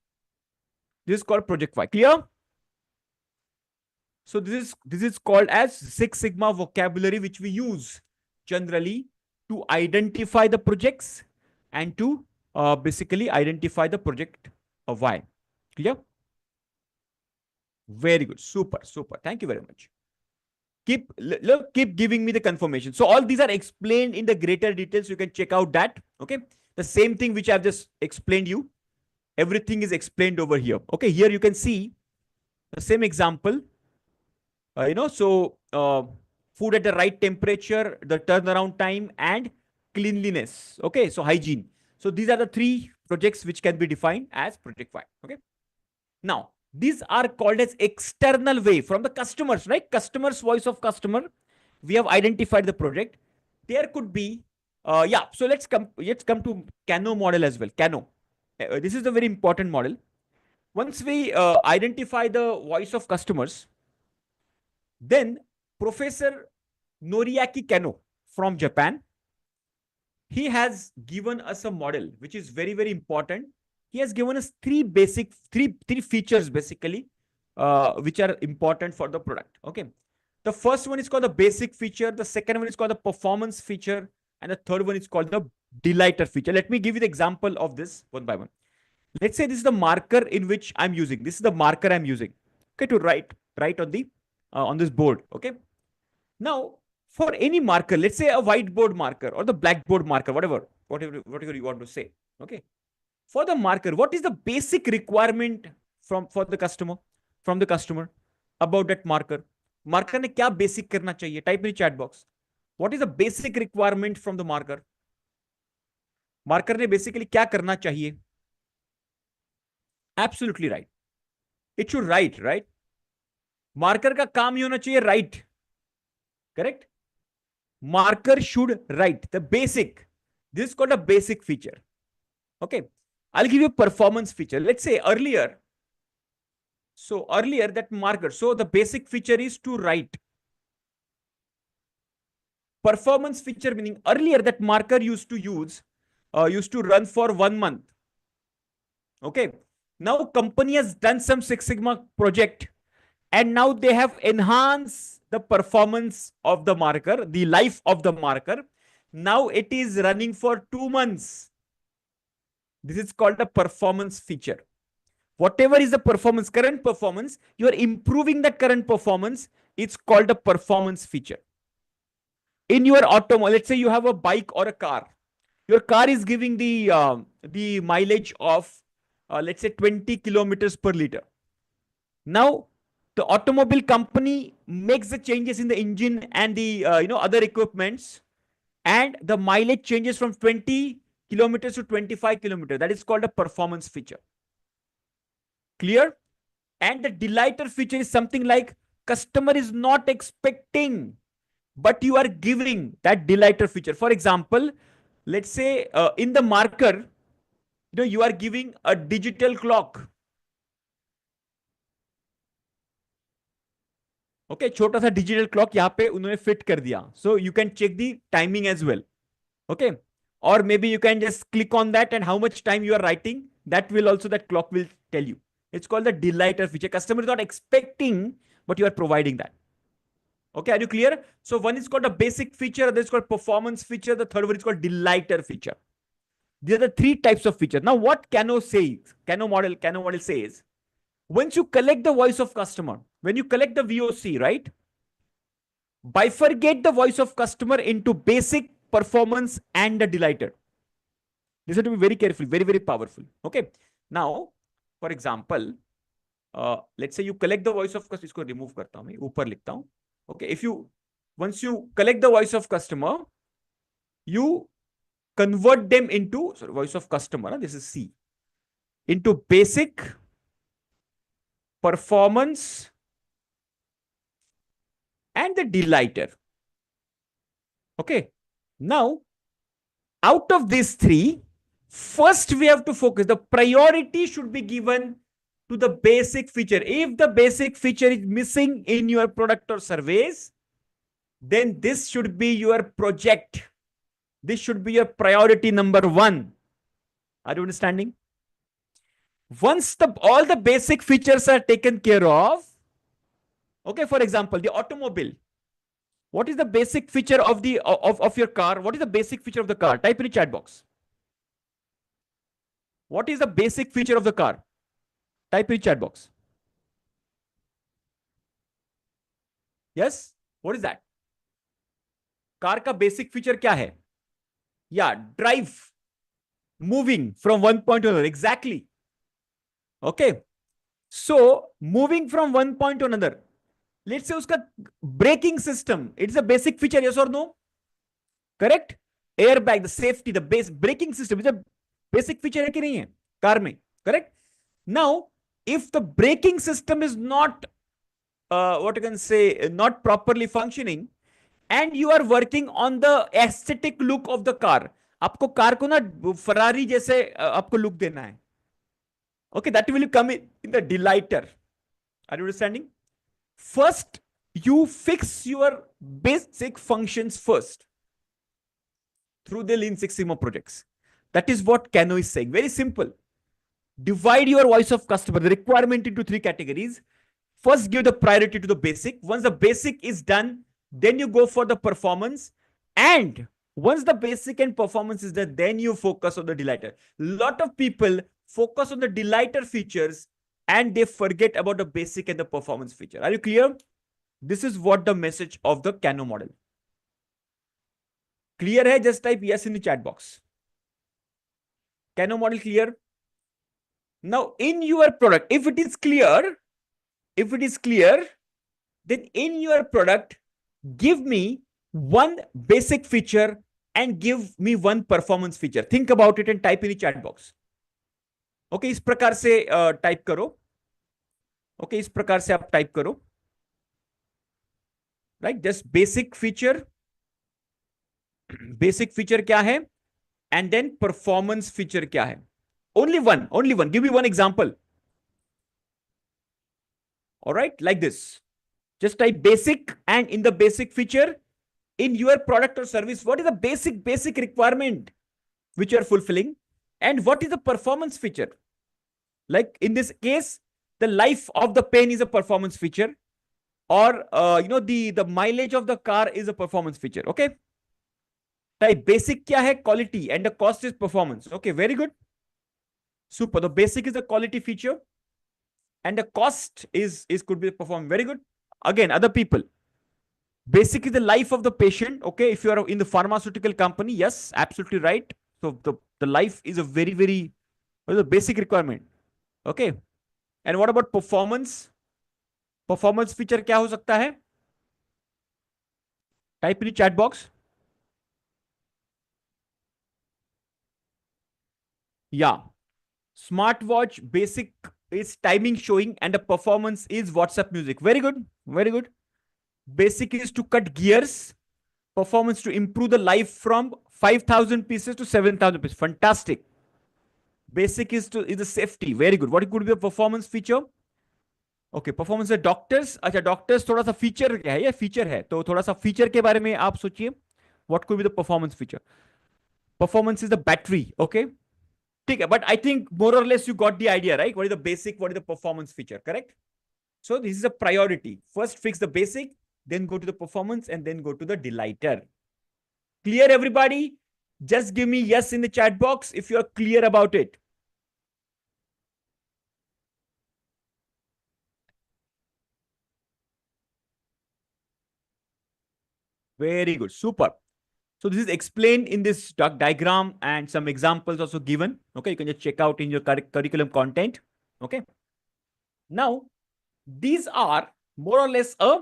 This is called project Y. Clear? So this is called as Six Sigma vocabulary, which we use generally to identify the projects and to basically identify the project of Y. Clear? Very good. Super, super. Thank you very much. Keep giving me the confirmation. So all these are explained in the greater details. You can check out that. Okay. The same thing which I've just explained you. Everything is explained over here. Okay. Here you can see the same example. Food at the right temperature, the turnaround time, and cleanliness. Okay. So hygiene. So these are the 3 projects which can be defined as project Y. Okay. Now, these are called as external way from the customers, right? Customer's voice of customer. We have identified the project. There could be, So let's come to Kano model as well. Kano. This is a very important model. Once we identify the voice of customers, then Professor Noriaki Kano from Japan, he has given us a model which is very, very important. He has given us three features basically, which are important for the product. Okay. The first one is called the basic feature. The second one is called the performance feature. And the third one is called the delighter feature. Let me give you the example of this one by one. Let's say this is the marker in which I'm using. This is the marker I'm using. Okay, to write on the on this board. Okay. Now, for any marker, let's say a whiteboard marker or the blackboard marker, whatever you want to say. Okay. For the marker, what is the basic requirement from the customer about that marker? Marker ने क्या basic करना चाहिए? Type in the chat box. What is the basic requirement from the marker? Marker ने basically क्या करना चाहिए? Absolutely right, it should write, right. Marker का काम ही होना चाहिए right, correct. Marker should write the basic. This is called a basic feature. Okay. I'll give you a performance feature. Let's say earlier. So earlier that marker. So the basic feature is to write. Performance feature meaning earlier that marker used to run for 1 month. Okay. Now company has done some Six Sigma project and now they have enhanced the performance of the marker, the life of the marker. Now it is running for 2 months. This is called a performance feature. Whatever is the performance, current performance, you are improving that current performance. It's called a performance feature. In your automobile, let's say you have a bike or a car. Your car is giving the mileage of, let's say 20 kilometers per liter. Now, the automobile company makes the changes in the engine and the other equipments, and the mileage changes from 20 kilometers to 25 kilometers. That is called a performance feature. Clear? And the delighter feature is something like customer is not expecting, but you are giving that delighter feature. For example, let's say in the marker, you are giving a digital clock. Okay, छोटा सा digital clock यहाँ पे उन्होंने fit कर दिया. So you can check the timing as well. Okay. Or maybe you can just click on that and how much time you are writing. That clock will tell you. It's called the delighter feature. Customer is not expecting, but you are providing that. Okay, are you clear? So one is called a basic feature, other is called performance feature, the third one is called delighter feature. These are the three types of features. Now what Kano says, Kano model says, once you collect the voice of customer, when you collect the VOC, right? Bifurcate the voice of customer into basic, performance, and the delighter. This has to be very careful, very, very powerful. Okay. Now, for example, let's say you collect the voice of customer. इसको remove करता हूँ मैं, ऊपर लिखता हूँ. Okay. Once you collect the voice of customer, you convert them into, voice of customer, this is C, into basic, performance, and the delighter. Okay. Now, out of these three, first we have to focus. The priority should be given to the basic feature. If the basic feature is missing in your product or service, then this should be your project. This should be your priority number one. Are you understanding? Once all the basic features are taken care of, okay, for example, the automobile. What is the basic feature of your car? What is the basic feature of the car? Type in the chat box. What is the basic feature of the car? Type in the chat box. Yes? What is that? Car ka basic feature kya hai? Yeah, drive. Moving from one point to another. Exactly. Okay. So, moving from one point to another. Let's say uska braking system. It's a basic feature, yes or no? Correct? Airbag, the safety, the base braking system is a basic feature hai ki nahi hai? Car mein. Correct? Now, if the braking system is not, what you can say, not properly functioning, and you are working on the aesthetic look of the car, आपको car को ना Ferrari जैसे आपको look देना है. Okay, that will come in the delighter. Are you understanding? First, you fix your basic functions first through the Lean Six Sigma projects. That is what Kano is saying. Very simple. Divide your voice of customer, the requirement, into three categories. First, give the priority to the basic. Once the basic is done, then you go for the performance. And once the basic and performance is done, then you focus on the delighter. Lot of people focus on the delighter features and they forget about the basic and the performance feature. Are you clear? This is what the message of the Kano model. Clear hai? Just type yes in the chat box. Kano model clear? Now, in your product, if it is clear, then in your product, give me one basic feature and give me one performance feature. Think about it and type in the chat box. Okay, इस प्रकार से type करो. Okay, इस प्रकार से आप type करो. Right, just basic feature. Basic feature क्या है? And then performance feature क्या है? Only one, only one. Give me one example. All right, like this. Just type basic, and in the basic feature, in your product or service, what is the basic requirement which you are fulfilling, and what is the performance feature? Like in this case, the life of the pen is a performance feature, or the mileage of the car is a performance feature. Okay, type basic क्या है? Quality, and the cost is performance. Okay, very good. Super. The basic is the quality feature, and the cost is could be performed. Very good. Again, other people. Basic is the life of the patient. Okay, if you are in the pharmaceutical company, yes, absolutely right. So the life is a very the basic requirement. Okay, and what about performance? Performance feature क्या हो सकता है? Type in the chat box. Yeah, smartwatch basic is timing showing, and the performance is WhatsApp music. Very good, very good. Basic is to cut gears. Performance to improve the life from 5,000 pieces to 7,000 pieces. Fantastic. Basic is the safety. Very good. What could be a performance feature? Okay, performance है doctors. अच्छा, doctors थोड़ा सा feature है या feature है, तो थोड़ा सा फीचर के बारे में आप सोचिए. What could be the performance feature? Performance is the battery. Okay, ठीक है, बट आई थिंक मोर और less you got the idea, right? What is the basic, what is the performance feature, correct? So this is a priority. First fix the basic, then go to the performance, and then go to the delighter. Clear, everybody? Just give me yes in the chat box if you are clear about it. Very good. Super. So this is explained in this diagram, and some examples also given. Okay, you can just check out in your curriculum content. Okay. Now, these are more or less a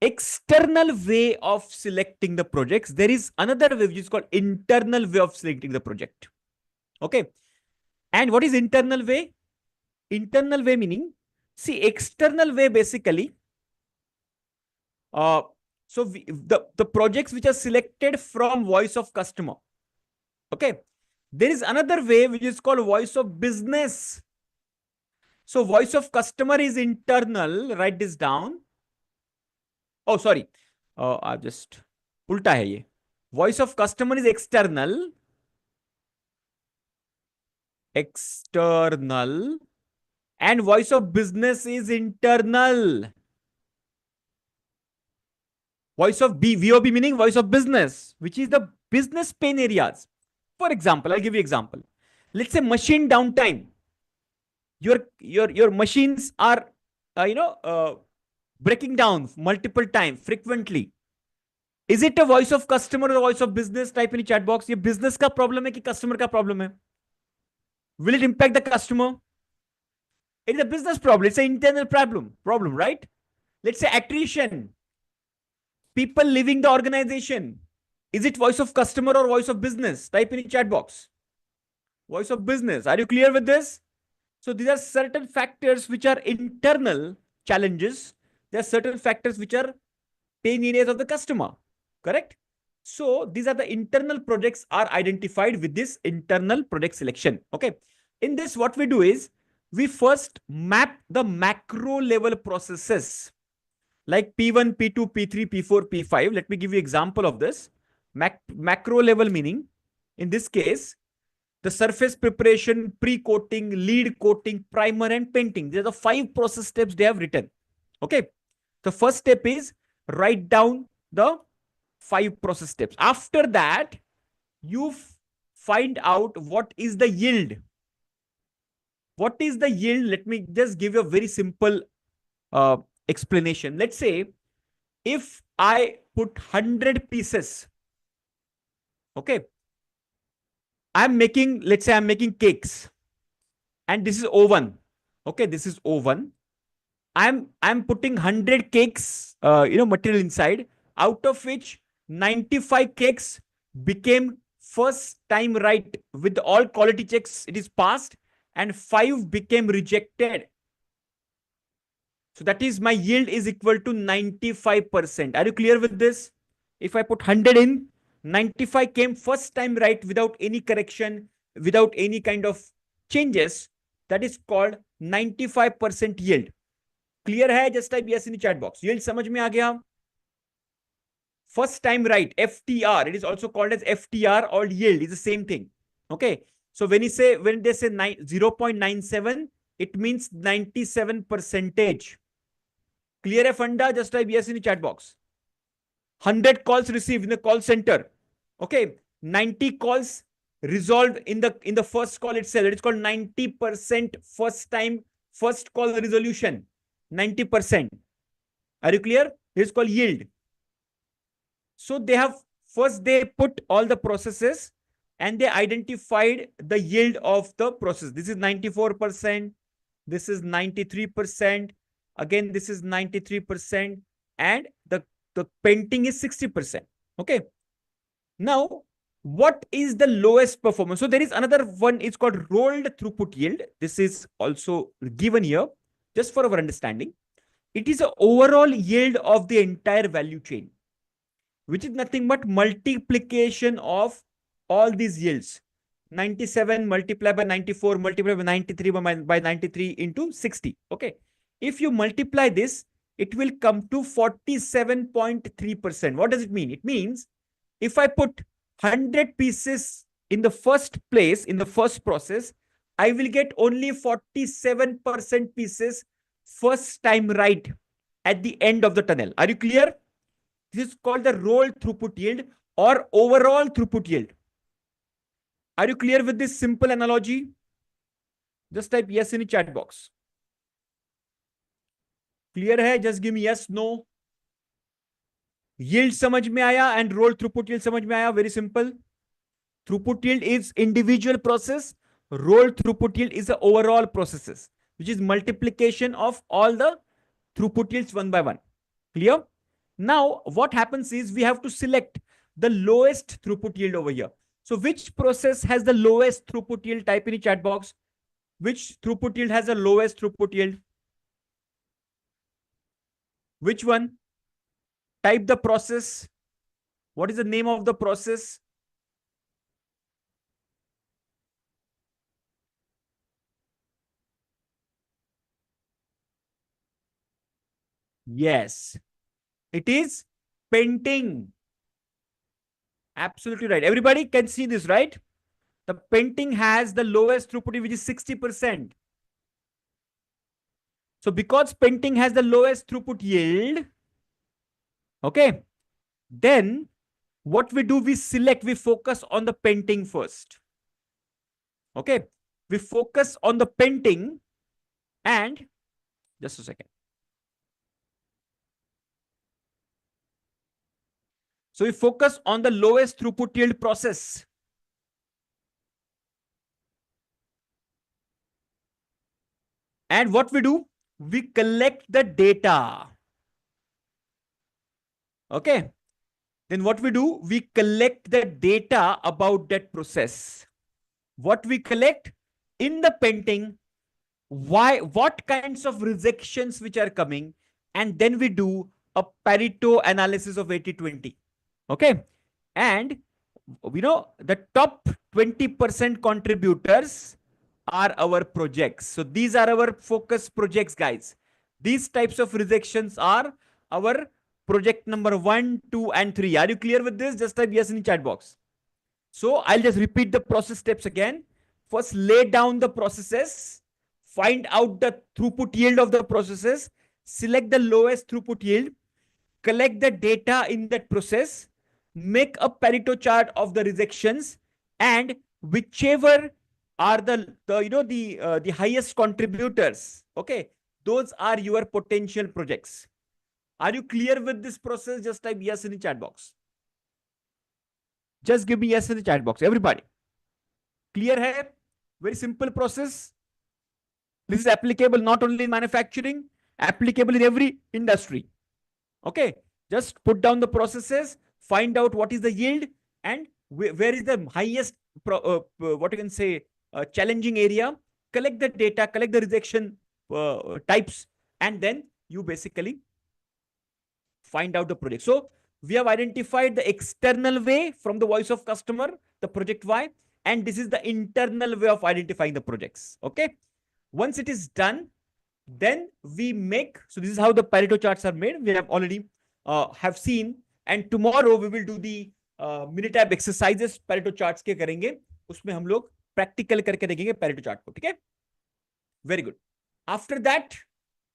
external way of selecting the projects. There is another way which is called internal way of selecting the project. Okay. And what is internal way? Internal way meaning, see, external way basically, so the projects which are selected from voice of customer. Okay. There is another way which is called voice of business. So voice of customer is internal. Write this down. Oh, sorry. I've just ulta hai ye. Voice of customer is external. External. And voice of business is internal. Voice of VOB meaning voice of business, which is the business pain areas. For example, I'll give you example. Let's say machine downtime. Your machines are, breaking down multiple times, frequently. Is it a voice of customer or a voice of business? Type in the chat box. ये business का problem है कि customer का problem है? Will it impact the customer? It is a business problem. It's an internal problem, right? Let's say attrition. People leaving the organization. Is it voice of customer or voice of business? Type in the chat box. Voice of business. Are you clear with this? So these are certain factors which are internal challenges. There are certain factors which are pain areas of the customer. Correct? So these are the internal projects are identified with this internal project selection. Okay. In this, what we do is we first map the macro level processes like P1, P2, P3, P4, P5. Let me give you example of this. Macro level meaning, in this case, the surface preparation, pre-coating, lead coating, primer, and painting. These are the 5 process steps they have written. Okay. The first step is write down the 5 process steps. After that, you find out what is the yield. What is the yield? Let me just give you a very simple explanation. Let's say if I put 100 pieces, okay, let's say I'm making cakes, and this is oven. Okay, this is oven. I'm putting 100 cakes, material inside, out of which 95 cakes became first time right with all quality checks, it is passed, and 5 became rejected. So that is my yield is equal to 95%. Are you clear with this? If I put 100 in, 95 came first time right without any correction, without any kind of changes. That is called 95% yield. Clear है? Just type yes in the chat box. Yield समझ में आ गया? First time right, FTR. It is also called as FTR or yield. It's the same thing. Okay. So when they say 0.97, it means 97%. Clear है funda? Just type yes in the chat box. 100 calls received in the call center. Okay. 90 calls resolved in the first call itself. It is called 90% first call resolution. 90%. Are you clear? It is called yield. So they put all the processes and they identified the yield of the process. This is 94%. This is 93%. Again, this is 93%. And the painting is 60%. Okay. Now, what is the lowest performance? So there is another one. It's called rolled throughput yield. This is also given here just for our understanding. It is the overall yield of the entire value chain, which is nothing but multiplication of all these yields. 97 multiplied by 94 multiplied by 93 by 93 into 60. Okay. If you multiply this, it will come to 47.3%. What does it mean? It means if I put 100 pieces in the first place, in the first process, I will get only 47% pieces first time right at the end of the tunnel. Are you clear? This is called the roll throughput yield or overall throughput yield. Are you clear with this simple analogy? Just type yes in the chat box. Clear hai? Just give me yes, no. Yield समझ में आया and roll throughput yield समझ में आया? Very simple. Throughput yield is individual process. Roll throughput yield is the overall processes, which is multiplication of all the throughput yields one by one. Clear? Now, what happens is we have to select the lowest throughput yield over here. So which process has the lowest throughput yield? Type in the chat box. Which throughput yield has the lowest throughput yield? Which one? Type the process. What is the name of the process? Yes. It is painting. Absolutely right. Everybody can see this, right? The painting has the lowest throughput, which is 60%. So because painting has the lowest throughput yield, okay, then what we do, we focus on the painting first. Okay. We focus on the painting and just a second. So we focus on the lowest throughput yield process. And what we do, we collect the data. Okay. Then what we do, we collect the data about that process. What we collect in the painting, what kinds of rejections which are coming, and then we do a Pareto analysis of 80-20. Okay. And the top 20% contributors are our projects. So these are our focus projects, guys. These types of rejections are our project number 1, 2, and 3. Are you clear with this? Just type yes in the chat box. So I'll just repeat the process steps again. First, lay down the processes, find out the throughput yield of the processes, select the lowest throughput yield, collect the data in that process, make a Pareto chart of the rejections, and whichever are the highest contributors, okay, those are your potential projects. Are you clear with this process? Just type yes in the chat box. Just give me yes in the chat box, everybody. Clear hai? Very simple process. This is applicable not only in manufacturing, applicable in every industry. Okay, just put down the processes, find out what is the yield, and where is the highest what you can say challenging area, collect the data, collect the rejection types, and then you basically find out the project. So we have identified the external way from the voice of customer, the project why, and this is the internal way of identifying the projects. Okay. Once it is done, then we make, so this is how the Pareto charts are made. We have already have seen, and tomorrow we will do the Minitab exercises Pareto charts के करेंगे. उसमें हम लोग practical करके देखेंगे Pareto chart को. ठीक है? Very good. After that,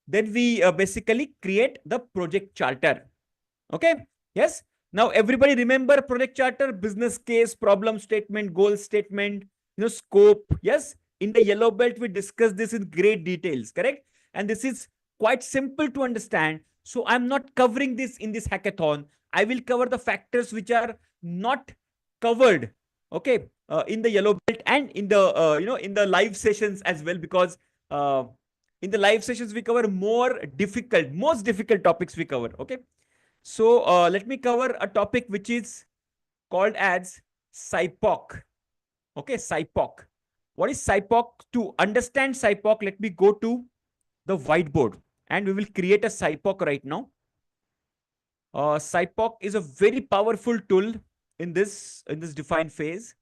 then we basically create the project charter. Okay. Yes. Now everybody remember project charter: business case, problem statement, goal statement, scope. Yes. In the yellow belt, we discuss this in great details. Correct. And this is quite simple to understand. So I'm not covering this in this hackathon. I will cover the factors which are not covered. Okay. In the yellow belt and in the in the live sessions as well, because in the live sessions we cover most difficult topics we cover. Okay. So let me cover a topic which is called as SIPOC. Okay, SIPOC. What is SIPOC? To understand SIPOC, let me go to the whiteboard and we will create a SIPOC right now. SIPOC is a very powerful tool in this define phase.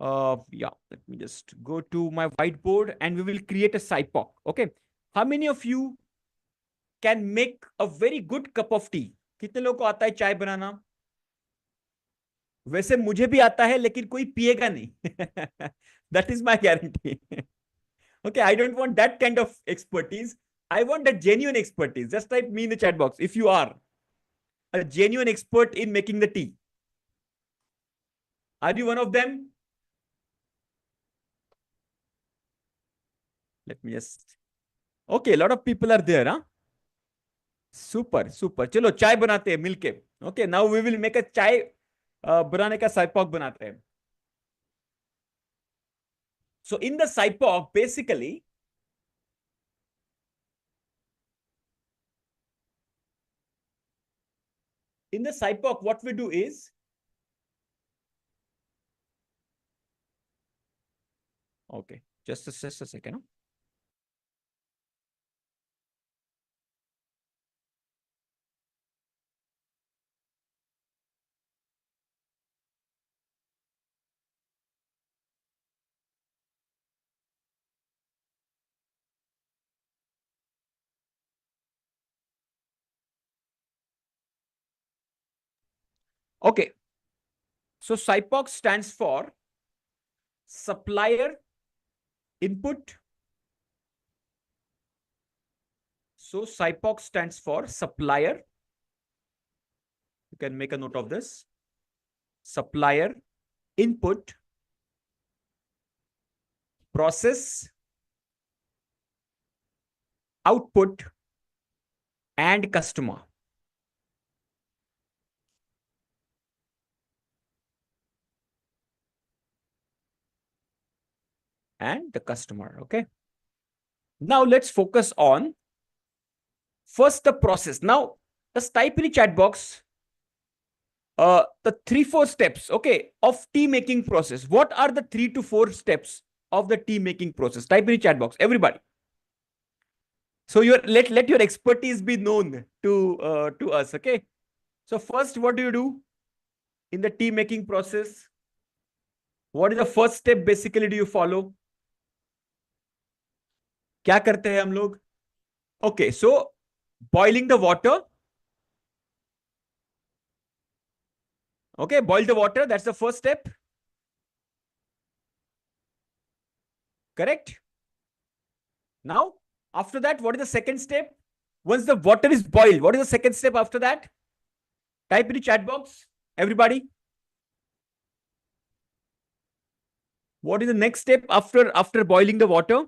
Yeah, let me just go to my whiteboard and we will create a SIPOC. Okay, how many of you can make a very good cup of tea? कितने लोगों को आता है चाय बनाना? वैसे मुझे भी आता है, लेकिन कोई पिएगा नहीं. That is my guarantee. Okay, I don't want that kind of expertise. I want that genuine expertise. Just type me in the chat box if you are a genuine expert in making the tea. Are you one of them? Let me just. Okay, a lot of people are there, huh? Super, super. चलो चाय बनाते हैं मिलके. Okay, now we will make a चाय बनाने का SIPOC बनाते हैं. So in the SIPOC, basically, in the SIPOC, what we do is, okay, just a second. Huh? Okay. So SIPOC stands for supplier input. So SIPOC stands for supplier. You can make a note of this. Supplier input, process, output, and customer. And the customer. Okay. Now let's focus on first the process. Now just type in the chat box the 3-4 steps, okay, of tea making process. What are the 3 to 4 steps of the tea making process? Type in the chat box, everybody. So let your expertise be known to us. Okay. So first, what do you do in the tea making process? What is the first step basically do you follow? क्या करते हैं हम लोग? Okay, so boiling the water. Okay, boil the water. That's the first step. Correct? Now, after that, what is the second step? Once the water is boiled, what is the second step after that? Type in the chat box, everybody. What is the next step after boiling the water?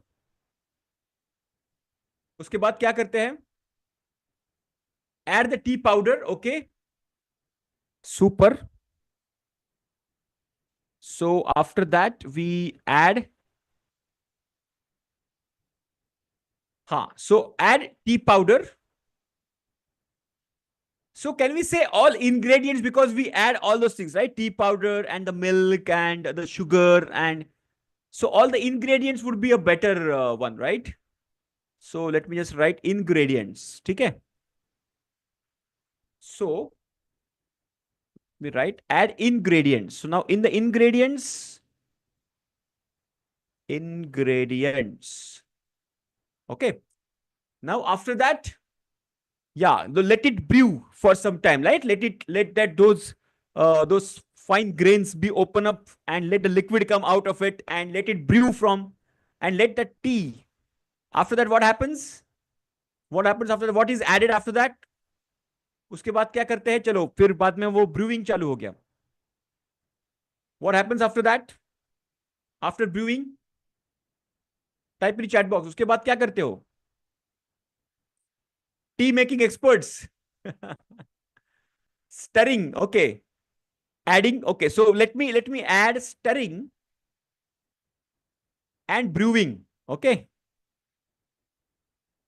उसके बाद क्या करते हैं? Add the tea powder. Okay. Super. So after that, we add. So add tea powder. So can we say all ingredients because we add all those things, right? Tea powder and the milk and the sugar, and so all the ingredients would be a better one, right? So let me just write ingredients. Okay. So we write add ingredients. So now in the ingredients, okay. Now after that, yeah, let it brew for some time, right? Let that those fine grains be open up and let the liquid come out of it and let it brew from, and let the tea. After that, what happens? What happens after that? What is added after that? उसके बाद क्या करते हैं? चलो फिर बाद में वो ब्रूइंग चालू हो गया. What happens after that? After brewing, type in chat box. उसके बाद क्या करते हो? T making experts. Stirring, okay. Adding, okay. So let me add stirring and brewing, okay.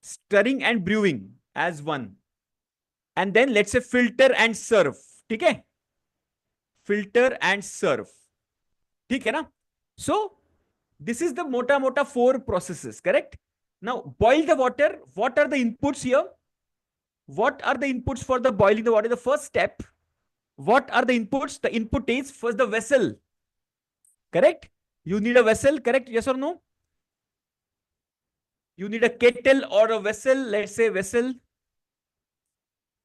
Stirring and brewing as one, and then let's say filter and serve. ठीक है? Filter and serve. ठीक है ना? So this is the mota 4 processes, correct? Now boil the water. What are the inputs here? What are the inputs for the boiling the water? The first step. What are the inputs? The input is first the vessel. Correct? You need a vessel, correct? Yes or no? You need a kettle or a vessel, let's say vessel.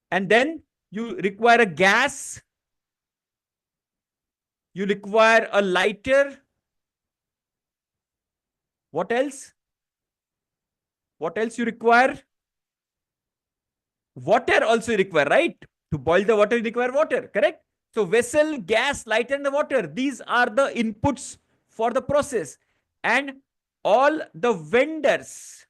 And then you require a gas. You require a lighter. What else? What else you require? Water also you require, right? To boil the water, you require water, correct? So vessel, gas, lighter, and the water. These are the inputs for the process. And all the vendors.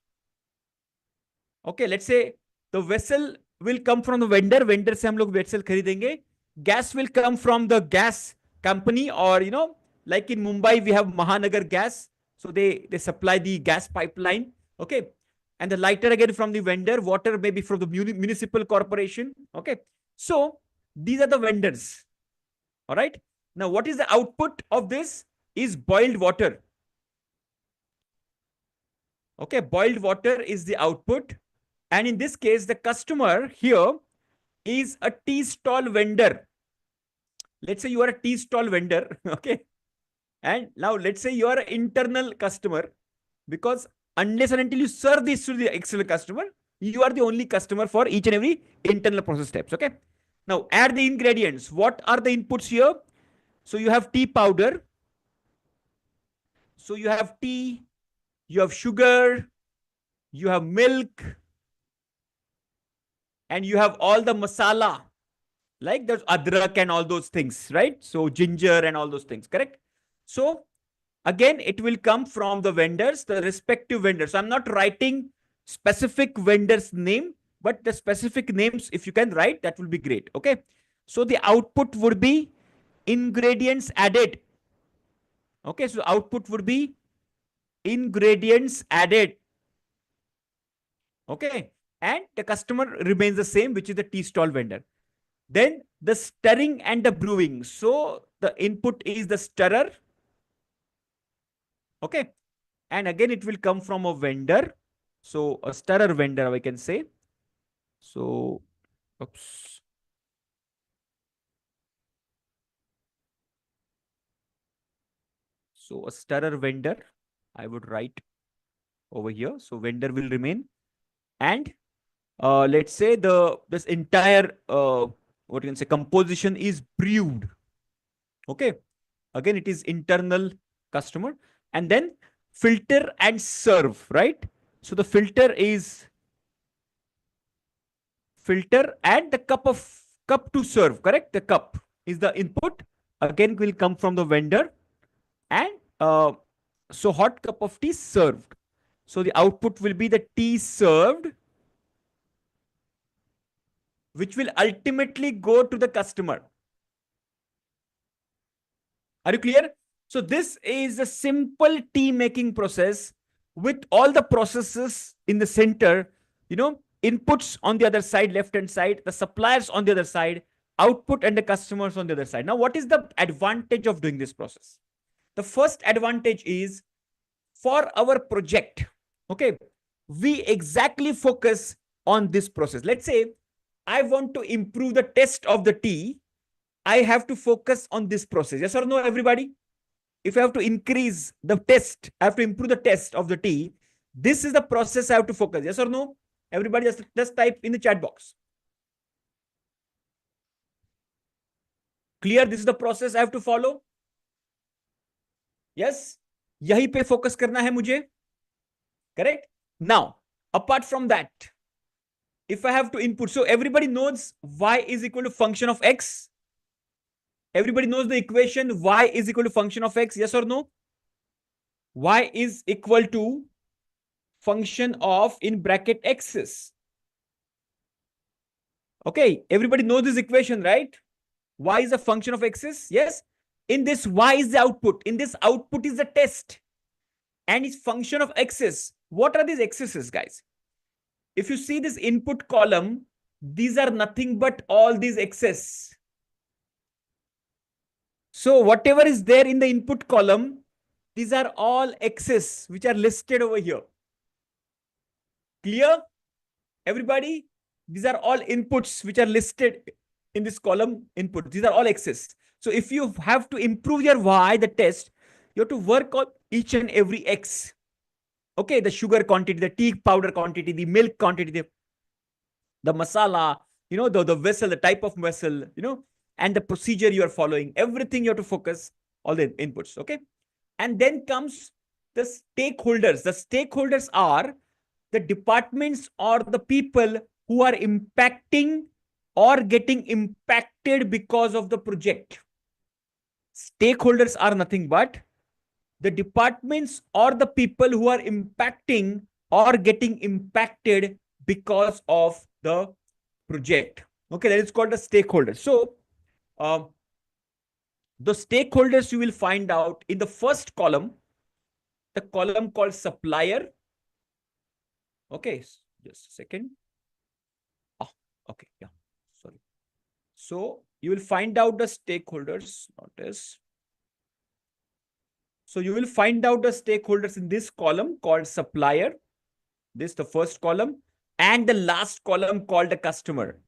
Okay, let's say the vessel will come from the vendor. Vendor से हम लोग vessel खरीदेंगे. Gas will come from the gas company, or like in Mumbai we have Mahanagar Gas, so they supply the gas pipeline. Okay, and the lighter again from the vendor. Water maybe from the municipal corporation. Okay, so these are the vendors. All right. Now what is the output of this? Is boiled water. Okay, boiled water is the output. And in this case, the customer here is a tea stall vendor. Let's say you are a tea stall vendor, okay? And now let's say you are an internal customer, because unless and until you serve this to the external customer, you are the only customer for each and every internal process steps, okay? Now add the ingredients. What are the inputs here? So you have tea powder. So you have tea, you have sugar, you have milk, and you have all the masala, like there's adrak and all those things, right? So ginger and all those things, correct? So again, it will come from the vendors, the respective vendors. So I'm not writing specific vendor's name, but the specific names, if you can write, that will be great, okay? So the output would be ingredients added. Okay, so output would be ingredients added. Okay, and the customer remains the same, which is the tea stall vendor. Then the stirring and the brewing. So the input is the stirrer. Okay, and again it will come from a vendor. So a stirrer vendor, I can say. So, oops. So a stirrer vendor, I would write over here. So vendor will remain. And let's say this entire what you can say composition is brewed. Okay, again it is internal customer. And then filter and serve, right? So the filter is filter, and the cup to serve, correct? The cup is the input, again will come from the vendor. And so hot cup of tea served. So the output will be the tea served, which will ultimately go to the customer. Are you clear? So this is a simple tea making process with all the processes in the center, inputs on the other side, left-hand side, the suppliers on the other side, output and the customers on the other side. Now, what is the advantage of doing this process? The first advantage is for our project, okay, we exactly focus on this process. Let's say I want to improve the test of the tea. I have to focus on this process. Yes or no, everybody? If I have to increase the test, I have to improve the test of the tea. This is the process I have to focus. Yes or no? Everybody just type in the chat box. Clear? This is the process I have to follow. Yes? यही पे focus करना है मुझे. Correct? Now, apart from that, if I have to input, so everybody knows y is equal to function of x. Everybody knows the equation y is equal to function of x. Yes or no? Y is equal to function of in bracket x's. Okay, everybody knows this equation, right? Y is a function of x's. Yes. In this, y is the output. In this output is the test. And it's function of x's. What are these x's, guys? If you see this input column, these are nothing but all these x's. So whatever is there in the input column, these are all x's which are listed over here. Clear? Everybody? These are all inputs which are listed in this column input. These are all x's. So if you have to improve your y, the test, you have to work on each and every x. Okay, the sugar quantity, the tea powder quantity, the milk quantity, the masala, you know, the vessel, the type of vessel, you know, and the procedure you are following. Everything you have to focus all the inputs. Okay. And then comes the stakeholders. The stakeholders are the departments or the people who are impacting or getting impacted because of the project. Stakeholders are nothing but the departments or the people who are impacting or getting impacted because of the project. Okay, that is called the stakeholders. So, the stakeholders you will find out in the first column, the column called supplier. Okay, just a second. Oh, okay, yeah, sorry. So, you will find out the stakeholders, notice. So you will find out the stakeholders in this column called supplier. This the first column, and the last column called the customer.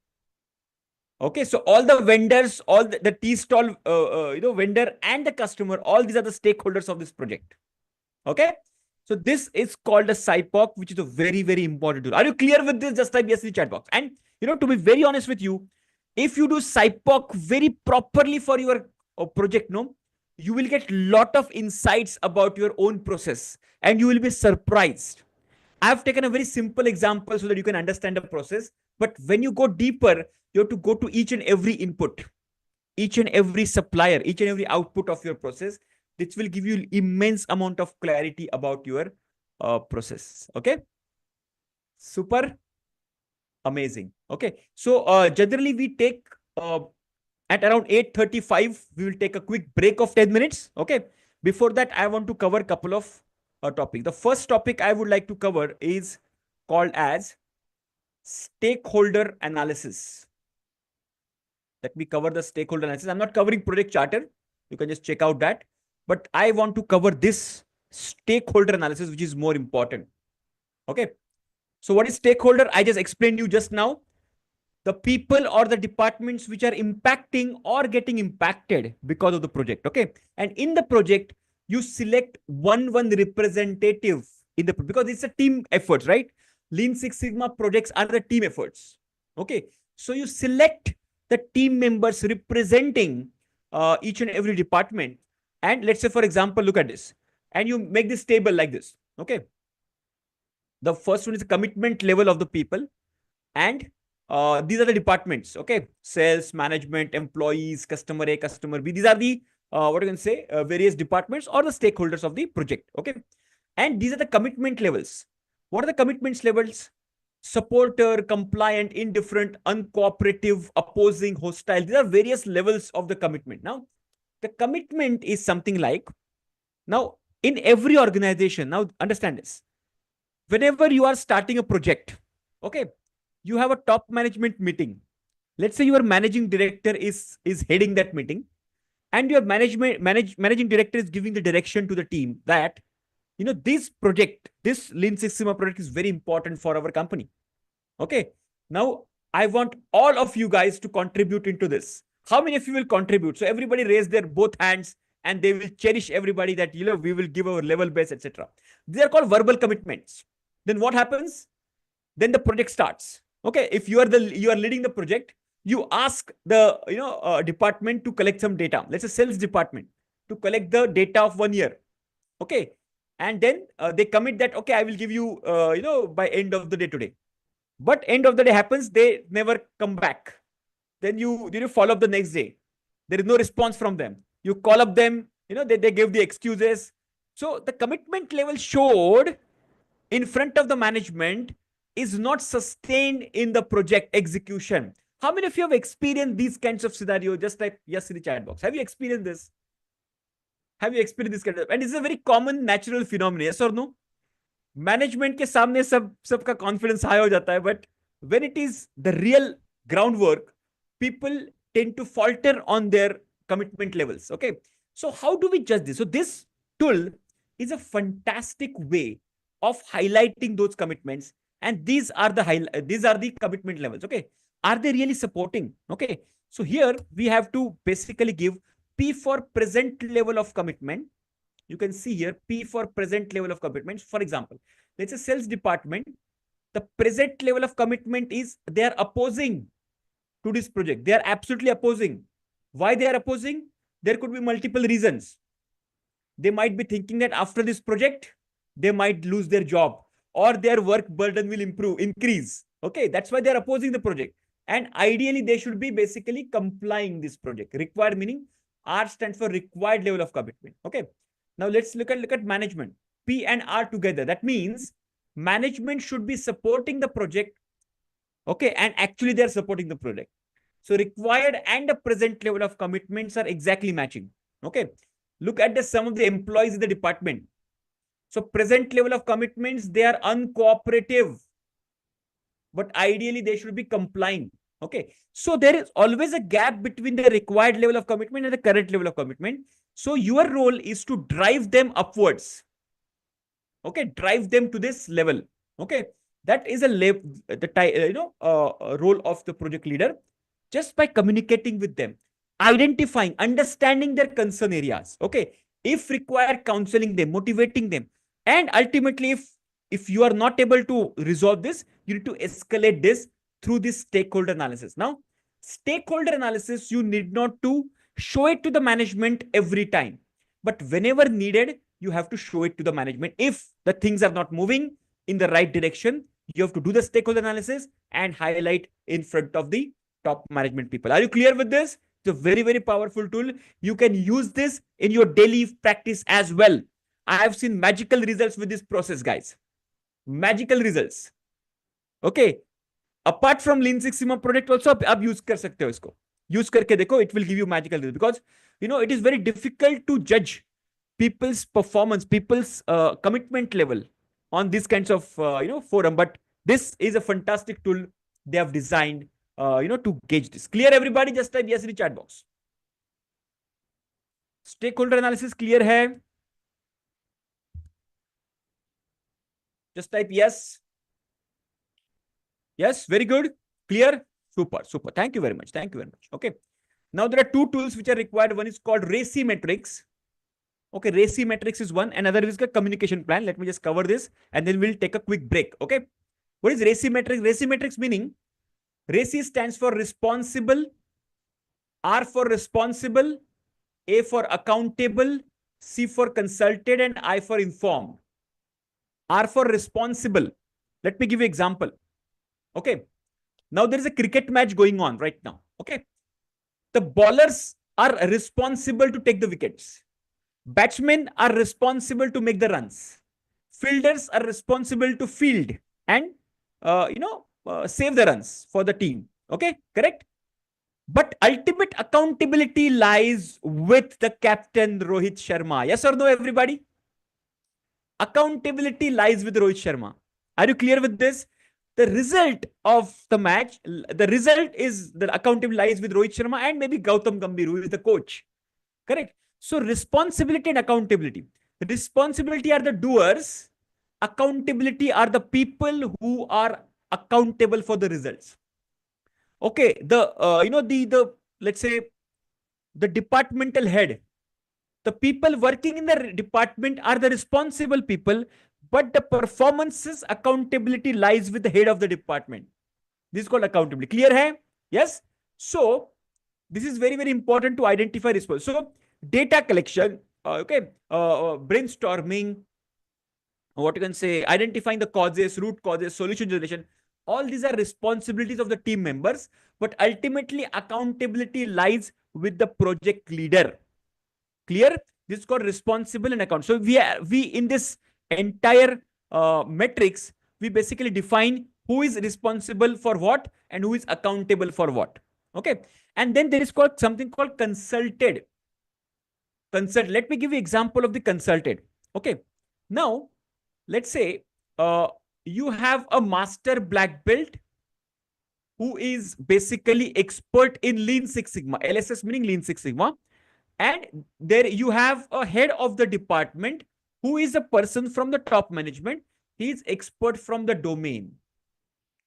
Okay, so all the vendors, all the tea stall, vendor and the customer, all these are the stakeholders of this project. Okay, so this is called a SIPOC, which is a very, very important tool. Are you clear with this? Just type yes in the chat box. And to be very honest with you, if you do SIPOC very properly for your project, you will get a lot of insights about your own process and you will be surprised. I've taken a very simple example so that you can understand the process. But when you go deeper, you have to go to each and every input, each and every supplier, each and every output of your process. This will give you immense amount of clarity about your process. Okay. Super amazing. Okay. So generally we take at around 8:35, we will take a quick break of 10 minutes. Okay. Before that, I want to cover a couple of topics. The first topic I would like to cover is called as stakeholder analysis. Let me cover the stakeholder analysis. I'm not covering project charter. You can just check out that. But I want to cover this stakeholder analysis, which is more important. Okay. So what is stakeholder? I just explained you just now. The people or the departments which are impacting or getting impacted because of the project. Okay. And in the project, you select one representative in the, because it's a team effort, right? Lean Six Sigma projects are the team efforts. Okay. So you select the team members representing each and every department. And let's say, for example, look at this. And you make this table like this. Okay. The first one is the commitment level of the people. And these are the departments. Okay. Sales, management, employees, customer A, customer B. These are the, what you can say, various departments or the stakeholders of the project. Okay. And these are the commitment levels. What are the commitments levels? Supporter, compliant, indifferent, uncooperative, opposing, hostile. These are various levels of the commitment. Now, the commitment is something like, now in every organization, now understand this. Whenever you are starting a project, okay, you have a top management meeting. Let's say your managing director is heading that meeting, and your managing director is giving the direction to the team that, this project, this Lean Six Sigma project is very important for our company. Okay. Now, I want all of you guys to contribute into this. How many of you will contribute? So everybody raise their both hands and they will cherish everybody that, we will give our level best, etc. They are called verbal commitments. Then what happens? Then the project starts. Okay. If you are leading the project, you ask the, department to collect some data. Let's say sales department to collect the data of 1 year. Okay. And then they commit that, okay, I will give you, by end of the day today. But end of the day happens, they never come back. Then you follow up the next day. There is no response from them. You call up them, they give the excuses. So the commitment level showed in front of the management is not sustained in the project execution. How many of you have experienced these kinds of scenarios? Just type yes in the chat box. Have you experienced this? Have you experienced this kind of? And this is a very common natural phenomenon. Yes or no? Management के सामने सबका confidence high हो जाता है, but when it is the real ground work, people tend to falter on their commitment levels. Okay, so how do we judge this? So this tool is a fantastic way of highlighting those commitments, and these are the commitment levels. Okay, are they really supporting? Okay, so here we have to basically give P for present level of commitment. You can see here P for present level of commitment. For example, let's say sales department, the present level of commitment is they are opposing to this project. They are absolutely opposing. Why they are opposing? There could be multiple reasons. They might be thinking that after this project, they might lose their job or their work burden will increase. Okay, that's why they are opposing the project. And ideally, they should be basically complying this project. Required meaning R stands for required level of commitment. Okay. Now let's look at management. P and R together. That means management should be supporting the project. Okay. And actually they're supporting the project. So required and the present level of commitments are exactly matching. Okay. Look at the sum of the employees in the department. So present level of commitments, they are uncooperative. But ideally they should be complying. Okay. So there is always a gap between the required level of commitment and the current level of commitment. So your role is to drive them upwards. Okay. Drive them to this level. Okay. That is role of the project leader. Just by communicating with them, identifying, understanding their concern areas. Okay. If required, counseling them, motivating them. And ultimately, if you are not able to resolve this, you need to escalate this through this stakeholder analysis. Now, stakeholder analysis, you need not to show it to the management every time. But whenever needed, you have to show it to the management. If the things are not moving in the right direction, you have to do the stakeholder analysis and highlight in front of the top management people. Are you clear with this? It's a very, very powerful tool. You can use this in your daily practice as well. I have seen magical results with this process, guys. Magical results. Okay. Apart from Lean Six Sigma project also, आप use कर सकते हो इसको. Use करके देखो, it will give you magical results. Because, it is very difficult to judge people's performance, people's commitment level on these kinds of, forum. But this is a fantastic tool they have designed, to gauge this. Clear, everybody? Just type yes in the chat box. Stakeholder analysis clear hai? Just type yes. Yes, very good. Clear? Super, super. Thank you very much. Thank you very much. Okay. Now there are two tools which are required. One is called RACI Metrics. Okay, RACI Metrics is one. Another is the communication plan. Let me just cover this and then we'll take a quick break. Okay. What is RACI Metrics? RACI Metrics meaning RACI stands for responsible, R for responsible, A for accountable, C for consulted, and I for informed. R for responsible. Let me give you an example. Okay. Now there is a cricket match going on right now. Okay. The bowlers are responsible to take the wickets. Batsmen are responsible to make the runs. Fielders are responsible to field and, save the runs for the team. Okay. Correct. But ultimate accountability lies with the captain Rohit Sharma. Yes or no, everybody? Accountability lies with Rohit Sharma. Are you clear with this? the result of the match, the result is the accountability lies with Rohit Sharma and maybe Gautam Gambhir, who is the coach. Correct? So responsibility and accountability. Responsibility are the doers. Accountability are the people who are accountable for the results. Okay, the let's say the departmental head, the people working in the department are the responsible people, but the performances accountability lies with the head of the department. This is called accountability. Clear hai? Yes. So this is very, very important to identify response. So data collection, brainstorming, what you can say, identifying the causes, root causes, solution generation. All these are responsibilities of the team members, but ultimately accountability lies with the project leader. Clear? This is called responsible and account. So we in this entire matrix, we basically define who is responsible for what and who is accountable for what. Okay. And then there is called something called consulted. Let me give you example of the consulted. Okay. Now, let's say you have a master black belt who is basically expert in Lean Six Sigma, LSS meaning Lean Six Sigma. And there you have a head of the department who is a person from the top management. He is expert from the domain.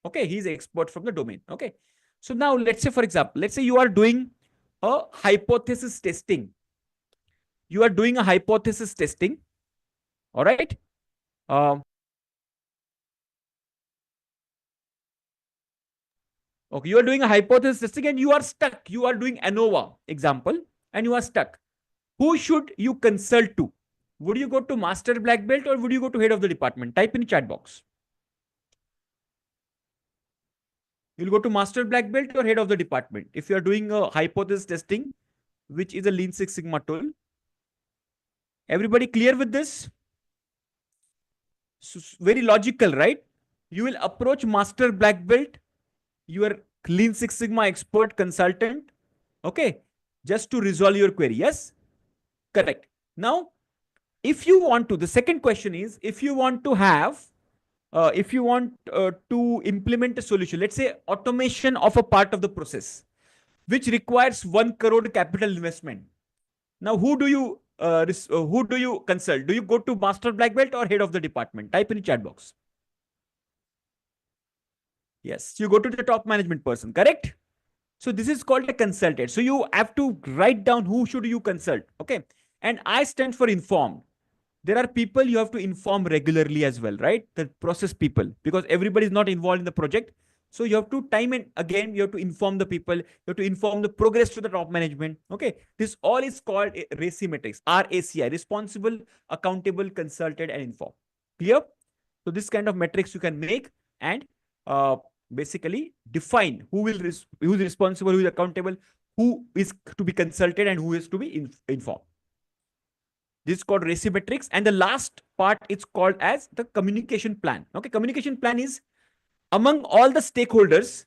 Okay, he's expert from the domain. Okay. So now let's say, for example, let's say you are doing a hypothesis testing. You are doing a hypothesis testing. All right. Okay, you are doing a hypothesis testing and you are stuck. You are doing ANOVA example and you are stuck. Who should you consult to? Would you go to master black belt or would you go to head of the department? Type in the chat box. You'll go to master black belt or head of the department. If you are doing a hypothesis testing, which is a Lean Six Sigma tool. Everybody clear with this? So, very logical, right? You will approach master black belt, your Lean Six Sigma expert consultant, okay, just to resolve your query. Yes, correct. Now, if you want to, the second question is, if you want to have, if you want to implement a solution, let's say automation of a part of the process, which requires 1 crore capital investment. Now, who do you consult? Do you go to master black belt or head of the department? Type in the chat box. Yes, you go to the top management person, correct? So this is called a consultant. So you have to write down who should you consult. Okay. And I stand for informed. There are people you have to inform regularly as well, right? The process people, because everybody is not involved in the project. So you have to time and again, you have to inform the people, you have to inform the progress to the top management. Okay. This all is called RACI matrix, RACI, responsible, accountable, consulted, and informed. Clear? So this kind of metrics you can make and basically define who is responsible, who is accountable, who is to be consulted, and who is to be informed. This is called RACI matrix. And the last part, it's called as the communication plan. Okay, communication plan is among all the stakeholders,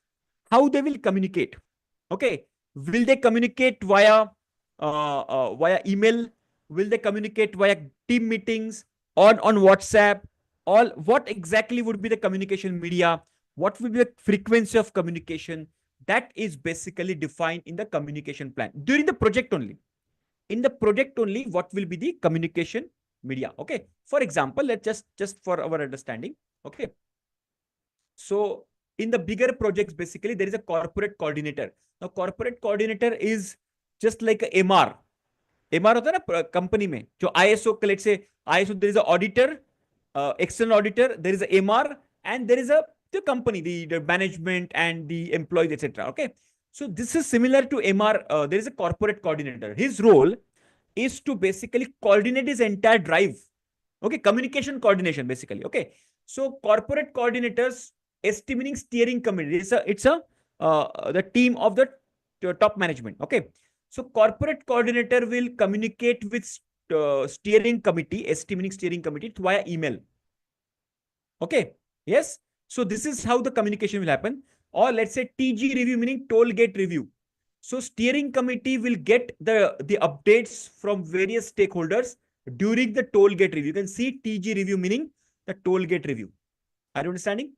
how they will communicate. Okay, will they communicate via email? Will they communicate via team meetings, on WhatsApp? All what exactly would be the communication media? What will be the frequency of communication? That is basically defined in the communication plan during the project only. In the project only, what will be the communication media? Okay. For example, let's just for our understanding. Okay. So in the bigger projects, basically there is a corporate coordinator. Now corporate coordinator is just like a MR. MR होता है ना company में जो ISO, let's say ISO, there is an auditor, external auditor, there is a MR, and there is the company, the management and the employees, etc. Okay. So this is similar to MR. There is a corporate coordinator. His role is to basically coordinate his entire drive. Okay, communication coordination basically. Okay, so corporate coordinators, estimating steering committee. It's the team of the top management. Okay, so corporate coordinator will communicate with steering committee, estimating steering committee via email. Okay, yes. So this is how the communication will happen. Or let's say TG review, meaning toll gate review. So steering committee will get the updates from various stakeholders during the toll gate review. You can see TG review, meaning the toll gate review. Are you understanding?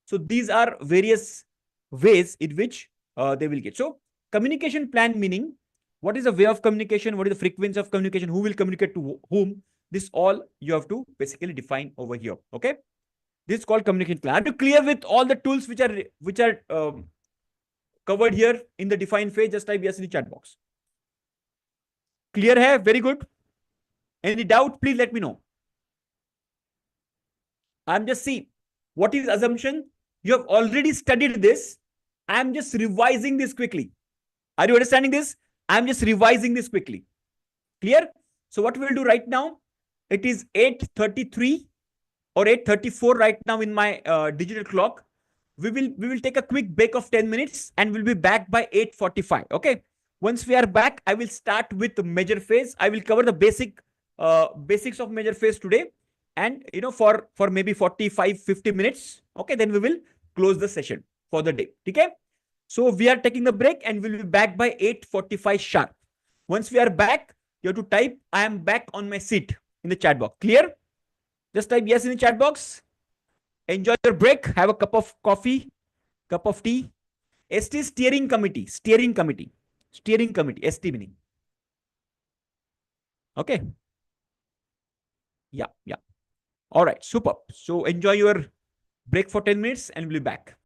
So these are various ways in which they will get. So communication plan meaning what is the way of communication, what is the frequency of communication, who will communicate to whom. This all you have to basically define over here. Okay, this is called communication plan. Are you clear with all the tools which are covered here in the define phase? Just type yes in the chat box. Clear hai? Very good. Any doubt? Please let me know. I'm just see what is assumption. You have already studied this. I'm just revising this quickly. Are you understanding this? I'm just revising this quickly. Clear? So what we'll do right now, it is 8:33 or 8:34 right now in my digital clock. We will take a quick break of 10 minutes and we'll be back by 8:45. Okay. Once we are back, I will start with the measure phase. I will cover the basics of measure phase today. And for maybe 45-50 minutes. Okay, then we will close the session for the day. Okay. So we are taking the break and we'll be back by 8:45 sharp. Once we are back, you have to type I am back on my seat in the chat box. Clear? Just type yes in the chat box. Enjoy your break. Have a cup of coffee, cup of tea. ST steering committee. Steering committee. Steering committee. ST meaning. Okay. Yeah. Yeah. All right. Super. So enjoy your break for 10 minutes and we'll be back.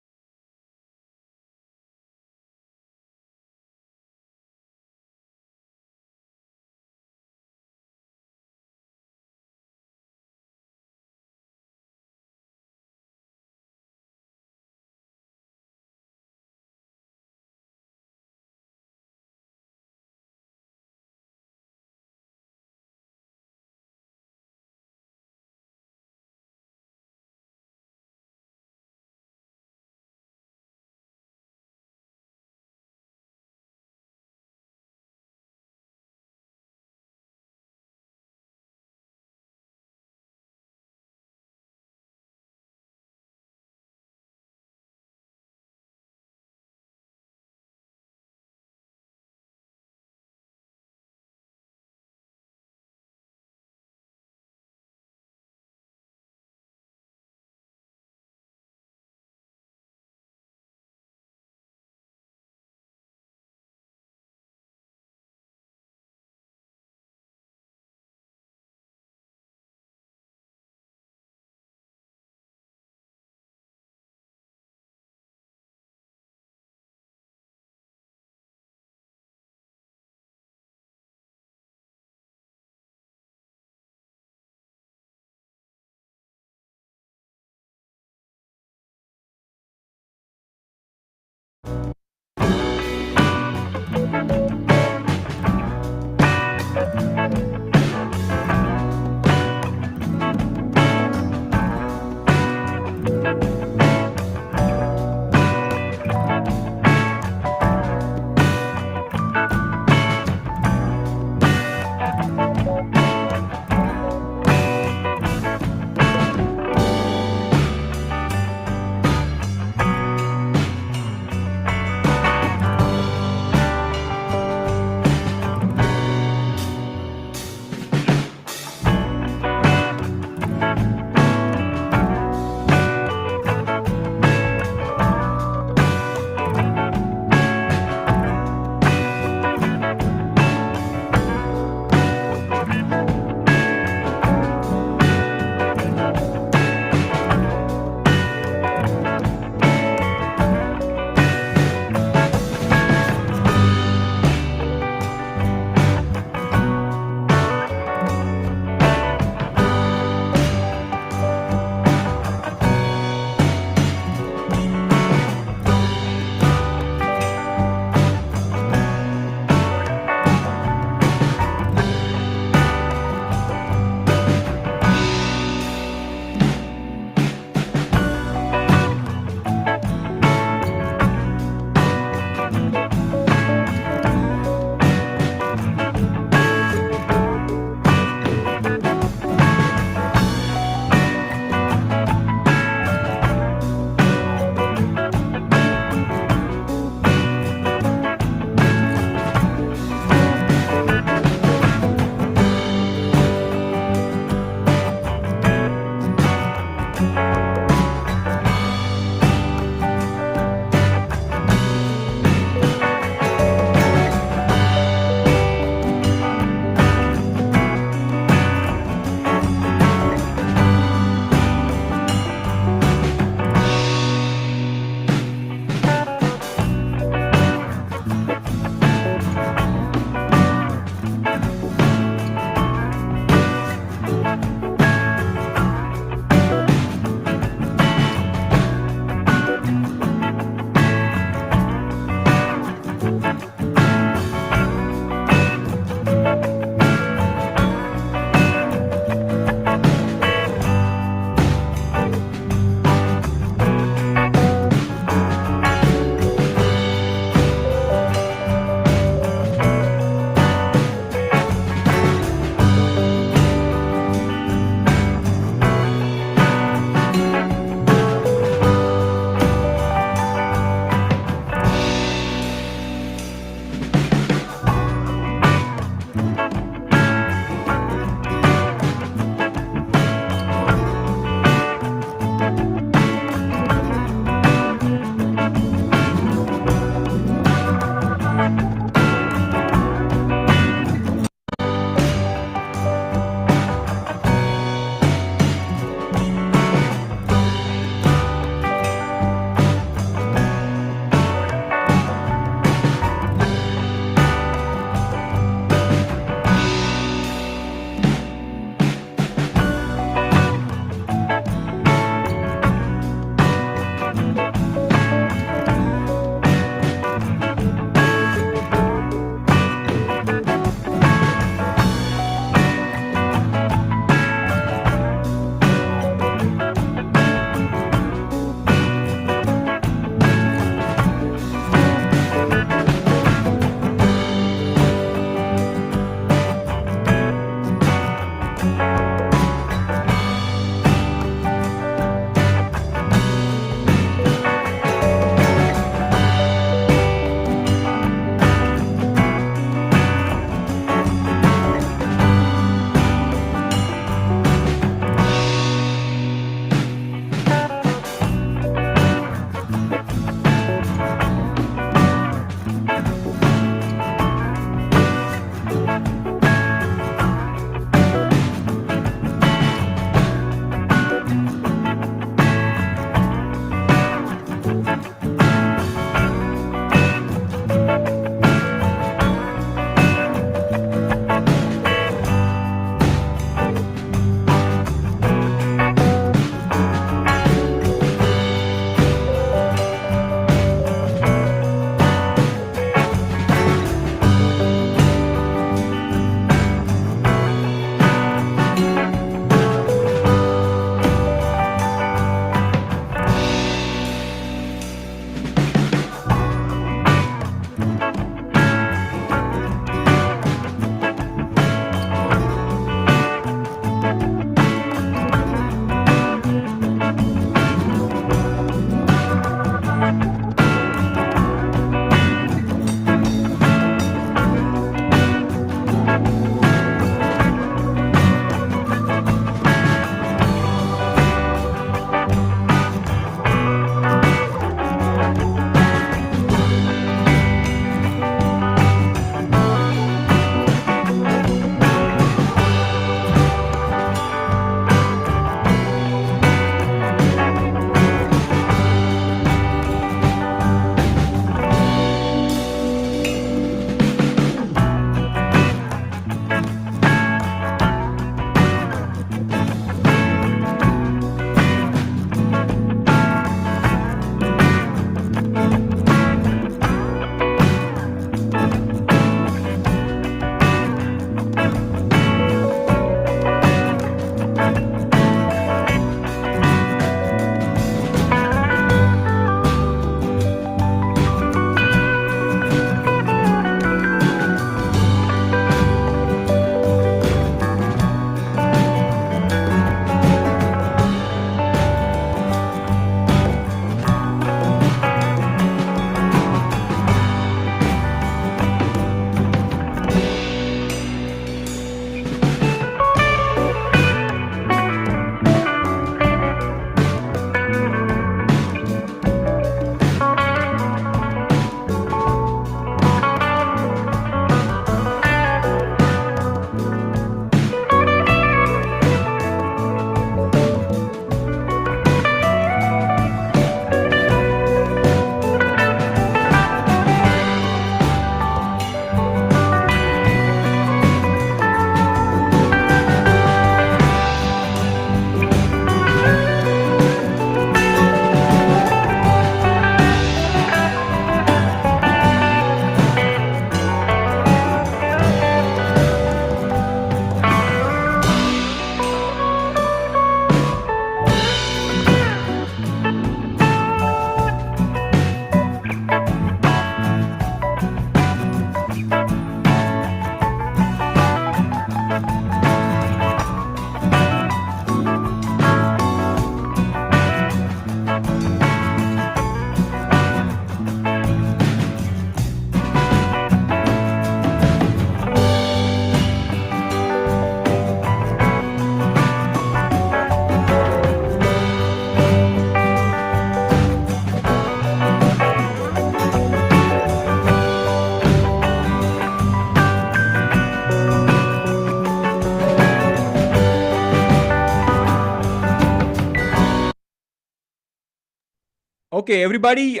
Okay, everybody,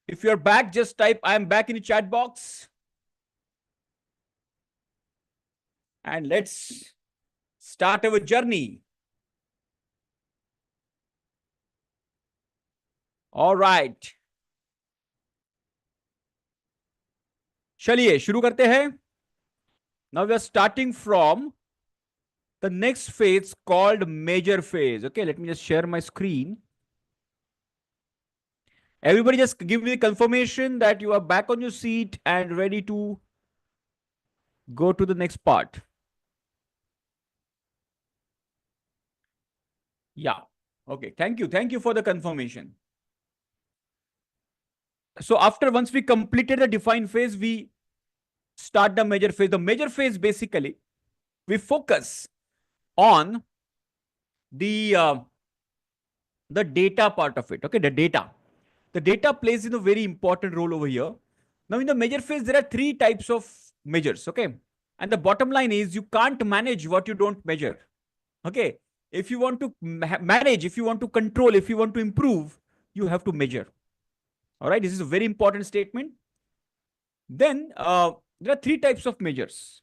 if you're back, just type I'm back in the chat box. And let's start our journey. All right. चलिए शुरू करते हैं. Now we are starting from the next phase called major phase. Okay, let me just share my screen. Everybody just give me the confirmation that you are back on your seat and ready to go to the next part. Yeah. Okay. Thank you. Thank you for the confirmation. So once we completed the define phase, we start the major phase. The major phase, basically, we focus on the data part of it. Okay, the data. The data plays a very important role over here. Now, in the major phase, there are 3 types of measures. Okay, and the bottom line is you can't manage what you don't measure. Okay, if you want to manage, if you want to control, if you want to improve, you have to measure. All right, this is a very important statement. Then there are three types of measures.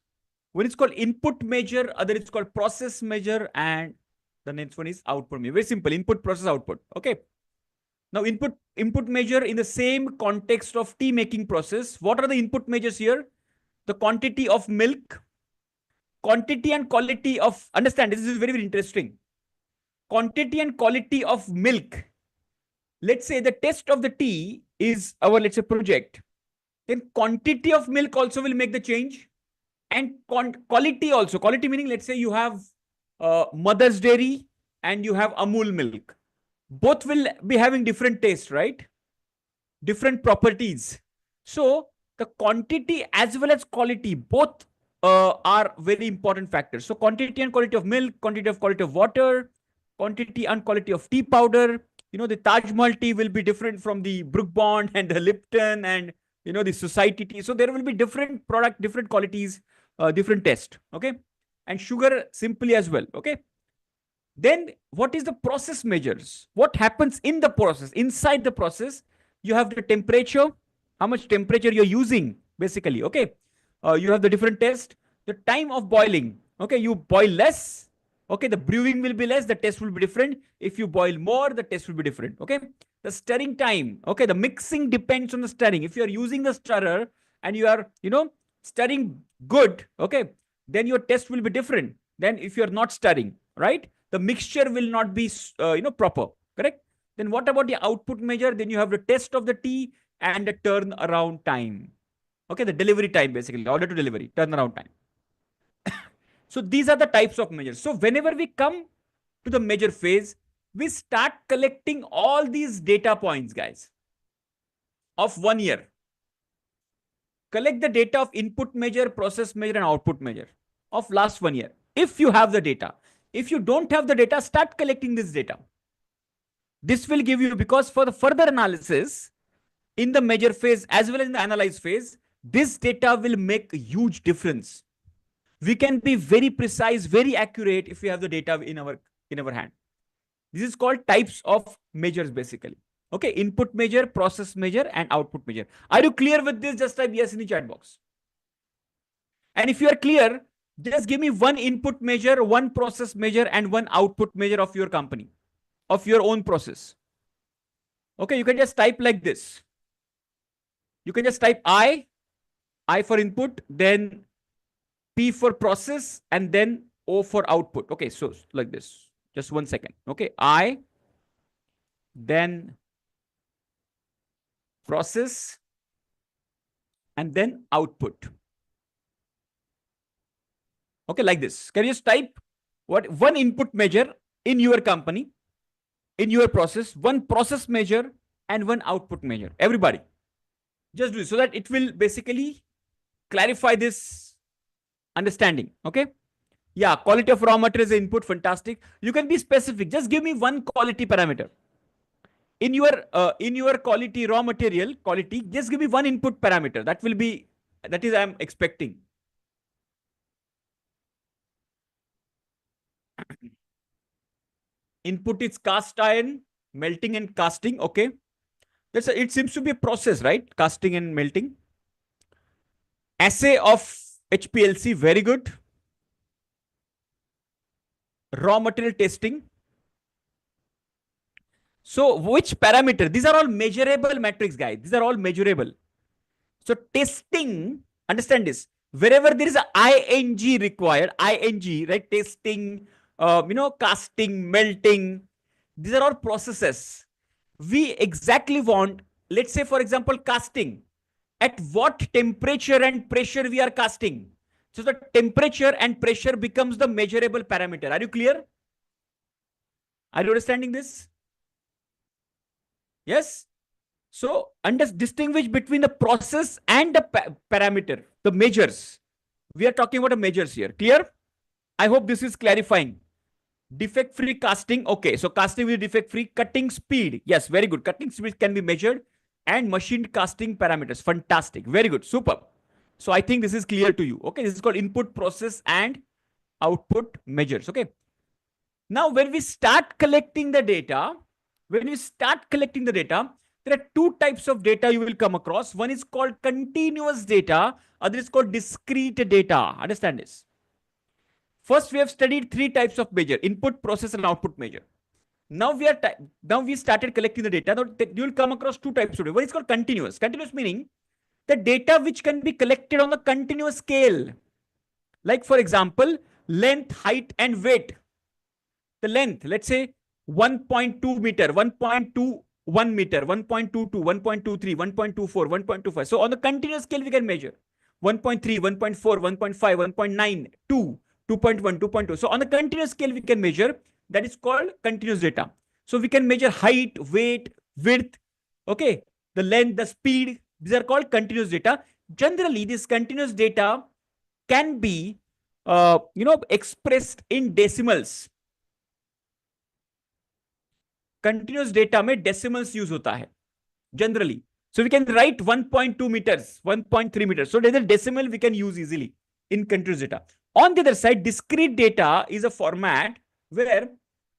One is called input measure, other is called process measure, and the next one is output measure. Very simple, input, process, output. Okay. Now input measure in the same context of tea making process. What are the input measures here? The quantity of milk, quantity and quality of, understand, this is very, very interesting. Quantity and quality of milk. Let's say the test of the tea is our, let's say, project. Then quantity of milk also will make the change. And quality also. Quality meaning, let's say you have Mother's Dairy and you have Amul milk. Both will be having different taste, right? Different properties. So the quantity as well as quality, both are very important factors. So quantity and quality of milk, quantity of water, quantity and quality of tea powder. You know, the Taj Mahal tea will be different from the Brook Bond and the Lipton and, you know, the society tea. So there will be different product, different qualities, different taste. Okay. And sugar simply as well. Okay. Then what is the process measures? What happens in the process? Inside the process, you have the temperature, how much temperature you're using, basically. Okay. You have the different test, the time of boiling. Okay. You boil less. Okay. The brewing will be less. The taste will be different. If you boil more, the taste will be different. Okay. The stirring time. Okay. The mixing depends on the stirring. If you are using the stirrer and you are, you know, stirring good. Okay. Then your taste will be different than if you're not stirring, right? The mixture will not be, proper, correct? Then what about the output measure? Then you have the test of the tea and the turnaround time. Okay, the delivery time, basically, order to delivery, turnaround time. So these are the types of measures. So whenever we come to the measure phase, we start collecting all these data points, guys, of 1 year. Collect the data of input measure, process measure, and output measure of last 1 year. If you have the data. If you don't have the data, start collecting this data. This will give you, because for the further analysis in the measure phase as well as in the analyze phase, this data will make a huge difference. We can be very precise, very accurate if we have the data in our hand. This is called types of measures, basically. Okay, input measure, process measure, and output measure. Are you clear with this? Just type yes in the chat box. And if you are clear, just give me one input measure, one process measure, and one output measure of your company, of your own process. Okay, you can just type like this. You can just type I for input, then P for process, and then O for output. Okay, so like this. Just 1 second. Okay, I, then process, and then output. Okay, like this. Can you just type what one input measure in your company, in your process, one process measure, and one output measure? Everybody, just do it so that it will basically clarify this understanding. Okay. Yeah, quality of raw material is input. Fantastic. You can be specific. Just give me one quality parameter. In your quality, raw material quality, just give me one input parameter. That is I'm expecting. Input is cast iron, melting and casting. Okay. It seems to be a process, right? Casting and melting. Assay of HPLC, very good. Raw material testing. So which parameter? These are all measurable metrics, guys. These are all measurable. So testing, understand this. Wherever there is a ing required, ing, right? Testing, casting, melting. These are all processes. We exactly want, let's say, for example, casting. At what temperature and pressure we are casting? So the temperature and pressure becomes the measurable parameter. Are you clear? Are you understanding this? Yes. So distinguish between the process and the parameter, the measures. We are talking about the measures here. Clear? I hope this is clarifying. Defect-free casting. Okay, so casting will be defect-free. Cutting speed. Yes, very good. Cutting speed can be measured. And machined casting parameters. Fantastic. Very good. Super. So I think this is clear to you. Okay, this is called input, process, and output measures. Okay. Now, when we start collecting the data, when you start collecting the data, there are two types of data you will come across. One is called continuous data, other is called discrete data. Understand this. First, we have studied three types of measure: input, process, and output measure. Now we started collecting the data. Now you will come across two types of data. One is called continuous. Continuous meaning the data which can be collected on a continuous scale. Like for example, length, height, and weight. The length, let's say 1.2 meter, 1.21 meter, 1.22, 1.23, 1.24, 1.25. So on the continuous scale, we can measure 1.3, 1.4, 1.5, 1.9, 2, 2.1, 2.2. So on the continuous scale, we can measure. That is called continuous data. So we can measure height, weight, width, okay, the length, the speed. These are called continuous data. Generally, this continuous data can be, expressed in decimals. Continuous data में decimals use होता है generally. So we can write 1.2 meters, 1.3 meters. So there's a decimal we can use easily in continuous data. On the other side, discrete data is a format where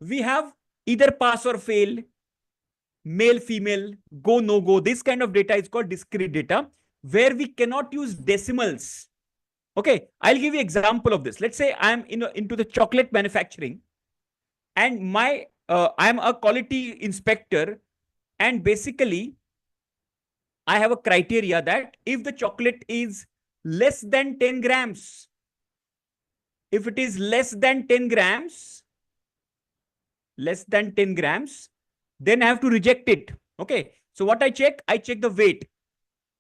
we have either pass or fail, male, female, go, no go. This kind of data is called discrete data, where we cannot use decimals. Okay, I'll give you example of this. Let's say I'm into the chocolate manufacturing, and I'm a quality inspector, and basically I have a criteria that if the chocolate is less than 10 grams, if it is less than 10 grams, then I have to reject it. Okay. So what I check the weight.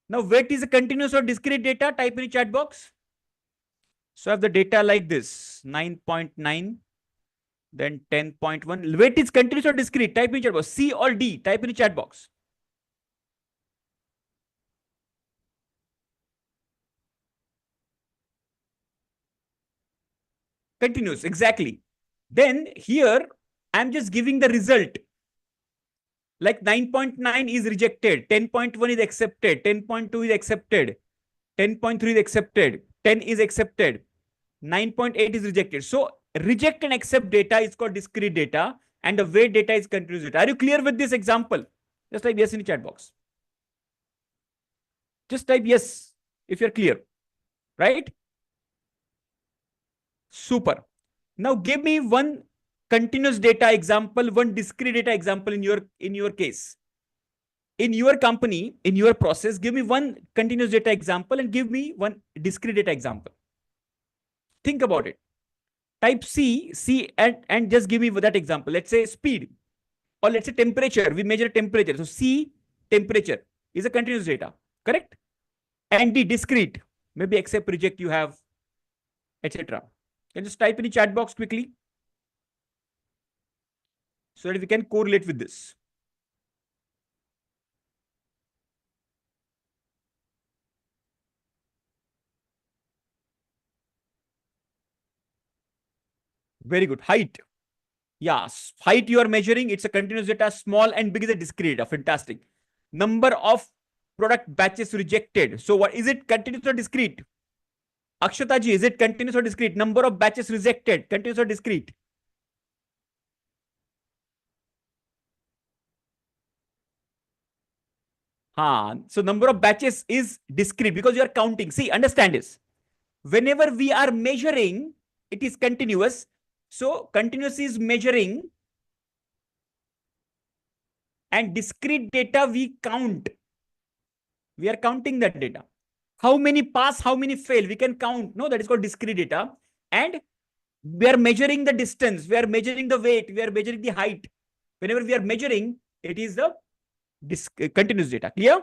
Now weight is a continuous or discrete data. Type in the chat box. So I have the data like this, 9.9, then 10.1. Weight is continuous or discrete. Type in the chat box. C or D. Type in the chat box. Continuous, exactly. Then here, I'm just giving the result. Like 9.9 is rejected, 10.1 is accepted, 10.2 is accepted, 10.3 is accepted, 10 is accepted, 9.8 is rejected. So reject and accept data is called discrete data, and the weight data is continuous data. Are you clear with this example? Just type yes in the chat box. Just type yes if you're clear, right? Super. Now give me one continuous data example, one discrete data example in your case. In your company, in your process, give me one continuous data example and give me one discrete data example. Think about it. Type C, and just give me that example. Let's say speed, or let's say temperature. We measure temperature. So C, temperature, is a continuous data, correct? And D, discrete. Maybe accept, reject you have, etc. Can just type in the chat box quickly so that we can correlate with this. Very good. Height. Yes, height you are measuring. It's a continuous data. Small and big is a discrete data. Fantastic. Number of product batches rejected. So what is it? Continuous or discrete? Akshata ji, is it continuous or discrete? Number of batches rejected. Continuous or discrete? So number of batches is discrete because you are counting. See, understand this. Whenever we are measuring, it is continuous. So continuous is measuring, and discrete data we count. We are counting that data. How many pass, how many fail, we can count. No, that is called discrete data. And we are measuring the distance, we are measuring the weight, we are measuring the height. Whenever we are measuring, it is the continuous data. Clear?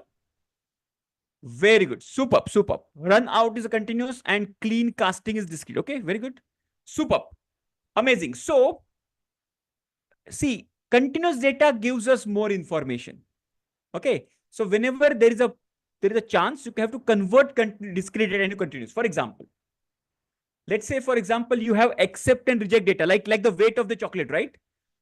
Very good. Superb, superb. Run out is a continuous and clean casting is discrete. Okay, very good. Superb. Amazing. So, see, continuous data gives us more information. Okay. So whenever there is a chance, you have to convert discrete data into continuous. For example, let's say, for example, you have accept and reject data, like the weight of the chocolate, right?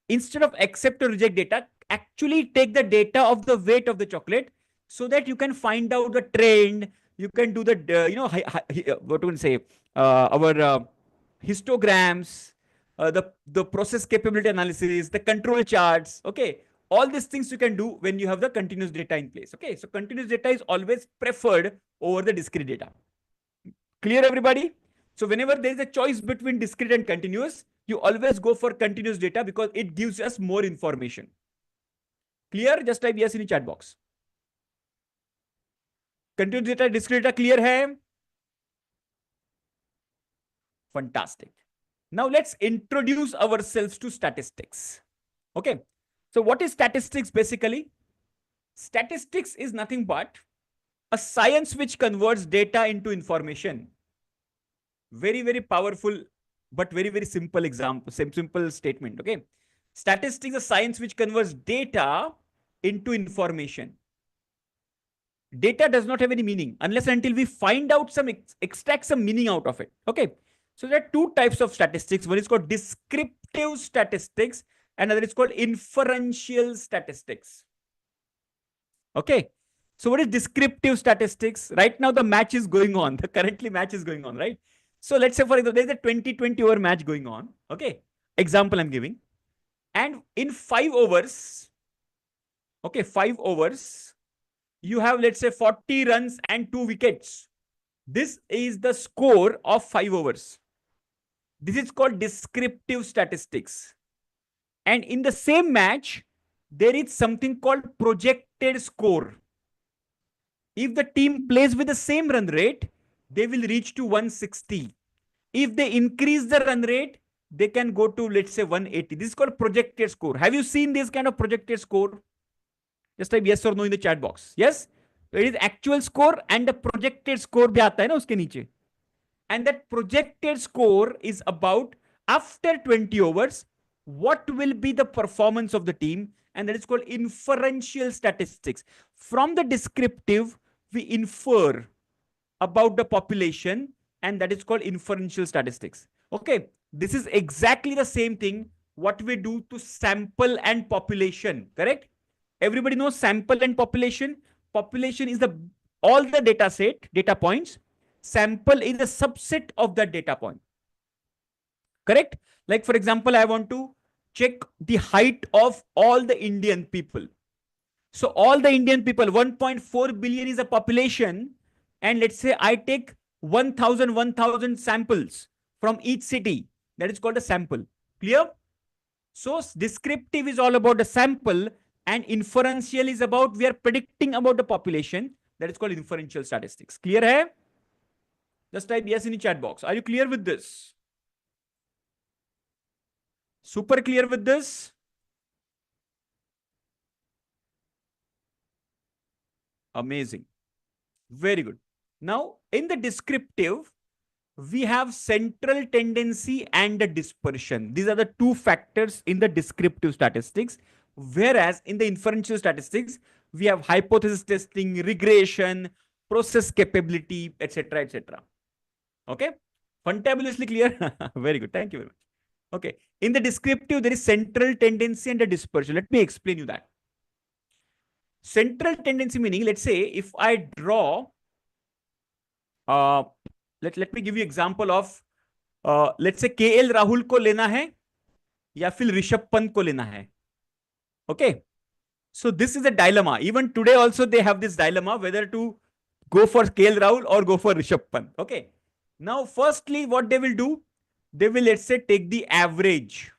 Instead of accept or reject data, actually take the data of the weight of the chocolate so that you can find out the trend. You can do the, what do we say, our histograms, the process capability analysis, the control charts. Okay. all these things you can do when you have the continuous data in place. Okay, so continuous data is always preferred over the discrete data. Clear, everybody? So whenever there is a choice between discrete and continuous, you always go for continuous data because it gives us more information. Clear? Just type yes in the chat box. Continuous data, discrete data clear hai? Fantastic. Now let's introduce ourselves to statistics. Okay. So what is statistics basically? Statistics is nothing but a science which converts data into information. Very, very powerful, but very, very simple example, simple statement. Okay. Statistics is a science which converts data into information. Data does not have any meaning unless until we find out extract some meaning out of it. Okay. So there are two types of statistics. One is called descriptive statistics, and another is called inferential statistics. Okay. So what is descriptive statistics? Right now the match is going on. The currently match is going on, right? So let's say for example, there's a 20-20 over match going on. Okay. Example I'm giving. And in 5 overs, okay, 5 overs, you have, let's say, 40 runs and 2 wickets. This is the score of 5 overs. This is called descriptive statistics. And in the same match, there is something called projected score. If the team plays with the same run rate, they will reach to 160. If they increase the run rate, they can go to, let's say, 180. This is called projected score. Have you seen this kind of projected score? Just type yes or no in the chat box. Yes? So it is actual score and the projected score bhi aata hai na uske niche. And that projected score is about after 20 overs, what will be the performance of the team? And that is called inferential statistics. From the descriptive, we infer about the population, and that is called inferential statistics. Okay, this is exactly the same thing what we do to sample and population, correct? Everybody knows sample and population. Population is all the data points. Sample is a subset of that data point. Correct? Like, for example, I want to check the height of all the Indian people. So all the Indian people, 1.4 billion is a population. And let's say I take 1,000 samples from each city. That is called a sample. Clear? So descriptive is all about the sample, and inferential is about we are predicting about the population. That is called inferential statistics. Clear hai? Just type yes in the chat box. Are you clear with this? Super clear with this? Amazing. Very good. Now, in the descriptive, we have central tendency and the dispersion. These are the two factors in the descriptive statistics. Whereas in the inferential statistics, we have hypothesis testing, regression, process capability, etc., etc. Okay, fantabulously clear. Very good. Thank you very much. Okay, in the descriptive, there is central tendency and the dispersion. Let me explain you that. Central tendency meaning, let's say if I draw, let me give you example of, let's say KL Rahul ko lena hai ya fir Rishabh Pant ko lena hai. Okay, so this is a dilemma. Even today also they have this dilemma whether to go for KL Rahul or go for Rishabh Pant. Okay, now firstly what they will do, they will, let's say, take the average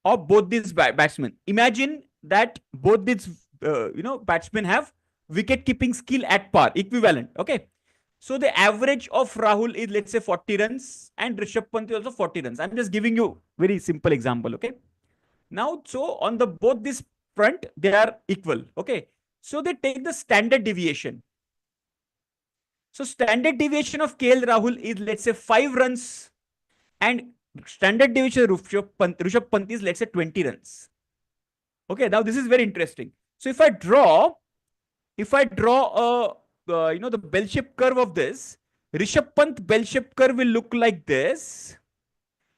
of both these batsmen. Imagine that both these batsmen have wicket keeping skill at par, equivalent. Okay, so the average of Rahul is, let's say, 40 runs and Rishabh Pant is also 40 runs. I'm just giving you very simple example. Okay, now so on the both this front they are equal. Okay, so they take the standard deviation. So standard deviation of KL Rahul is, let's say, 5 runs, and standard deviation of Rishabh Pant is, let's say, 20 runs. Okay, now this is very interesting. So if I draw a the bell-shaped curve of this, Rishabh Pant bell-shaped curve will look like this,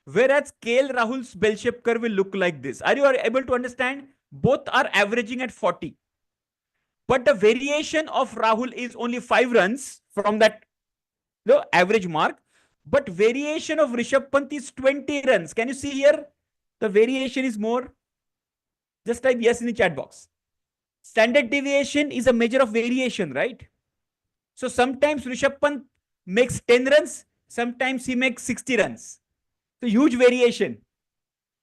whereas KL Rahul's bell-shaped curve will look like this. Are you able to understand? Both are averaging at 40. But the variation of Rahul is only 5 runs from that the average mark. But variation of Rishabh Pant is 20 runs. Can you see here? The variation is more. Just type yes in the chat box. Standard deviation is a measure of variation, right? So sometimes Rishabh Pant makes 10 runs, sometimes he makes 60 runs. So huge variation.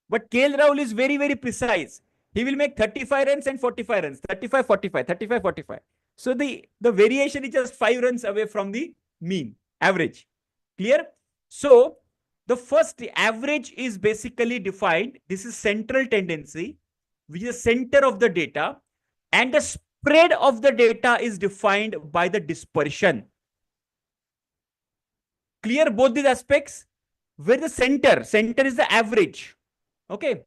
But KL Rahul is very, very precise. He will make 35 runs and 45 runs, 35, 45, 35, 45. So the variation is just 5 runs away from the mean, average. Clear? So the first average is basically defined. This is central tendency, which is the center of the data. And the spread of the data is defined by the dispersion. Clear both these aspects? Where the center is the average. Okay.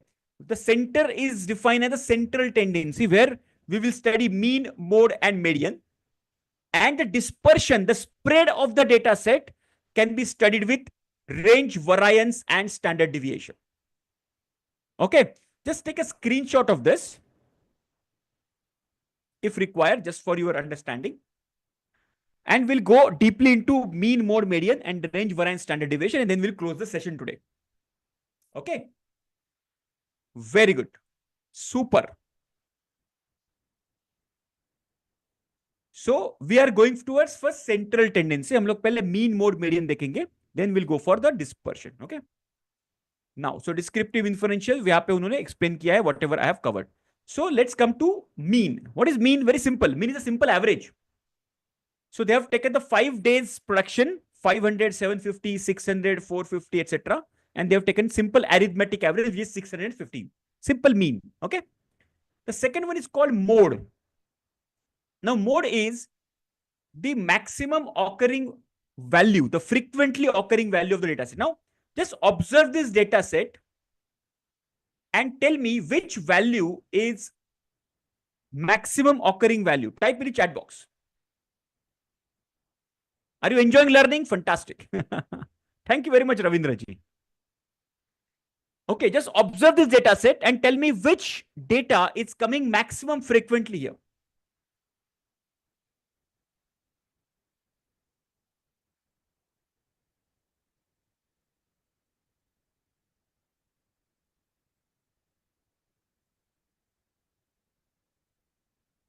The center is defined as the central tendency, where we will study mean, mode, and median. And the dispersion, the spread of the data set, can be studied with range, variance, and standard deviation. Okay. Just take a screenshot of this, if required, just for your understanding. And we'll go deeply into mean, mode, median, and range, variance, standard deviation, and then we'll close the session today. Okay. Very good. Super. So we are going towards first central tendency. हम लोग पहले mean, mode, median देखेंगे. Then we'll go for the dispersion. Okay. Now, so descriptive inferential, यहाँ पे उन्होंने explain किया है whatever I have covered. So let's come to mean. What is mean? Very simple. Mean is a simple average. So they have taken the 5 days production, 500, 750, 600, 450, etc. And they have taken simple arithmetic average, which is 615. Simple mean. Okay. The second one is called mode. Now, mode is the maximum occurring value, the frequently occurring value of the data set. Now, just observe this data set and tell me which value is maximum occurring value. Type in the chat box. Are you enjoying learning? Fantastic. Thank you very much, Ravindra ji. Okay, just observe this data set and tell me which data is coming maximum frequently here.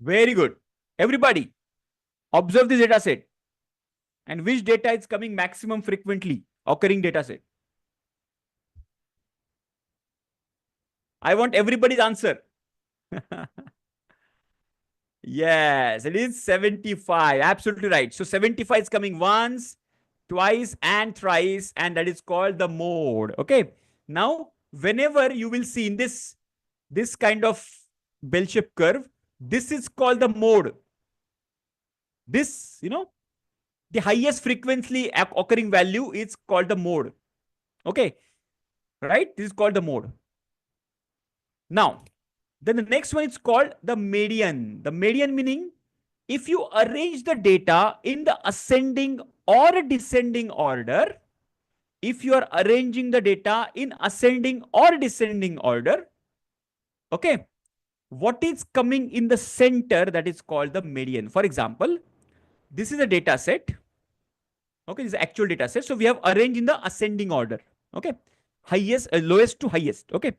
Very good. Everybody, observe this data set. And which data is coming maximum frequently occurring data set? I want everybody's answer. Yes, it is 75. Absolutely right. So 75 is coming once, twice, and thrice, and that is called the mode. Okay. Now, whenever you will see in this kind of bell-shaped curve, this is called the mode. This, the highest frequently occurring value is called the mode. Okay. Right? This is called the mode. Now, then the next one is called the median. The median meaning, if you arrange the data in the ascending or descending order, if you are arranging the data in ascending or descending order, okay, what is coming in the center, that is called the median. For example, this is a data set. Okay, this is actual data set. So we have arranged in the ascending order. Okay, highest, lowest to highest. Okay.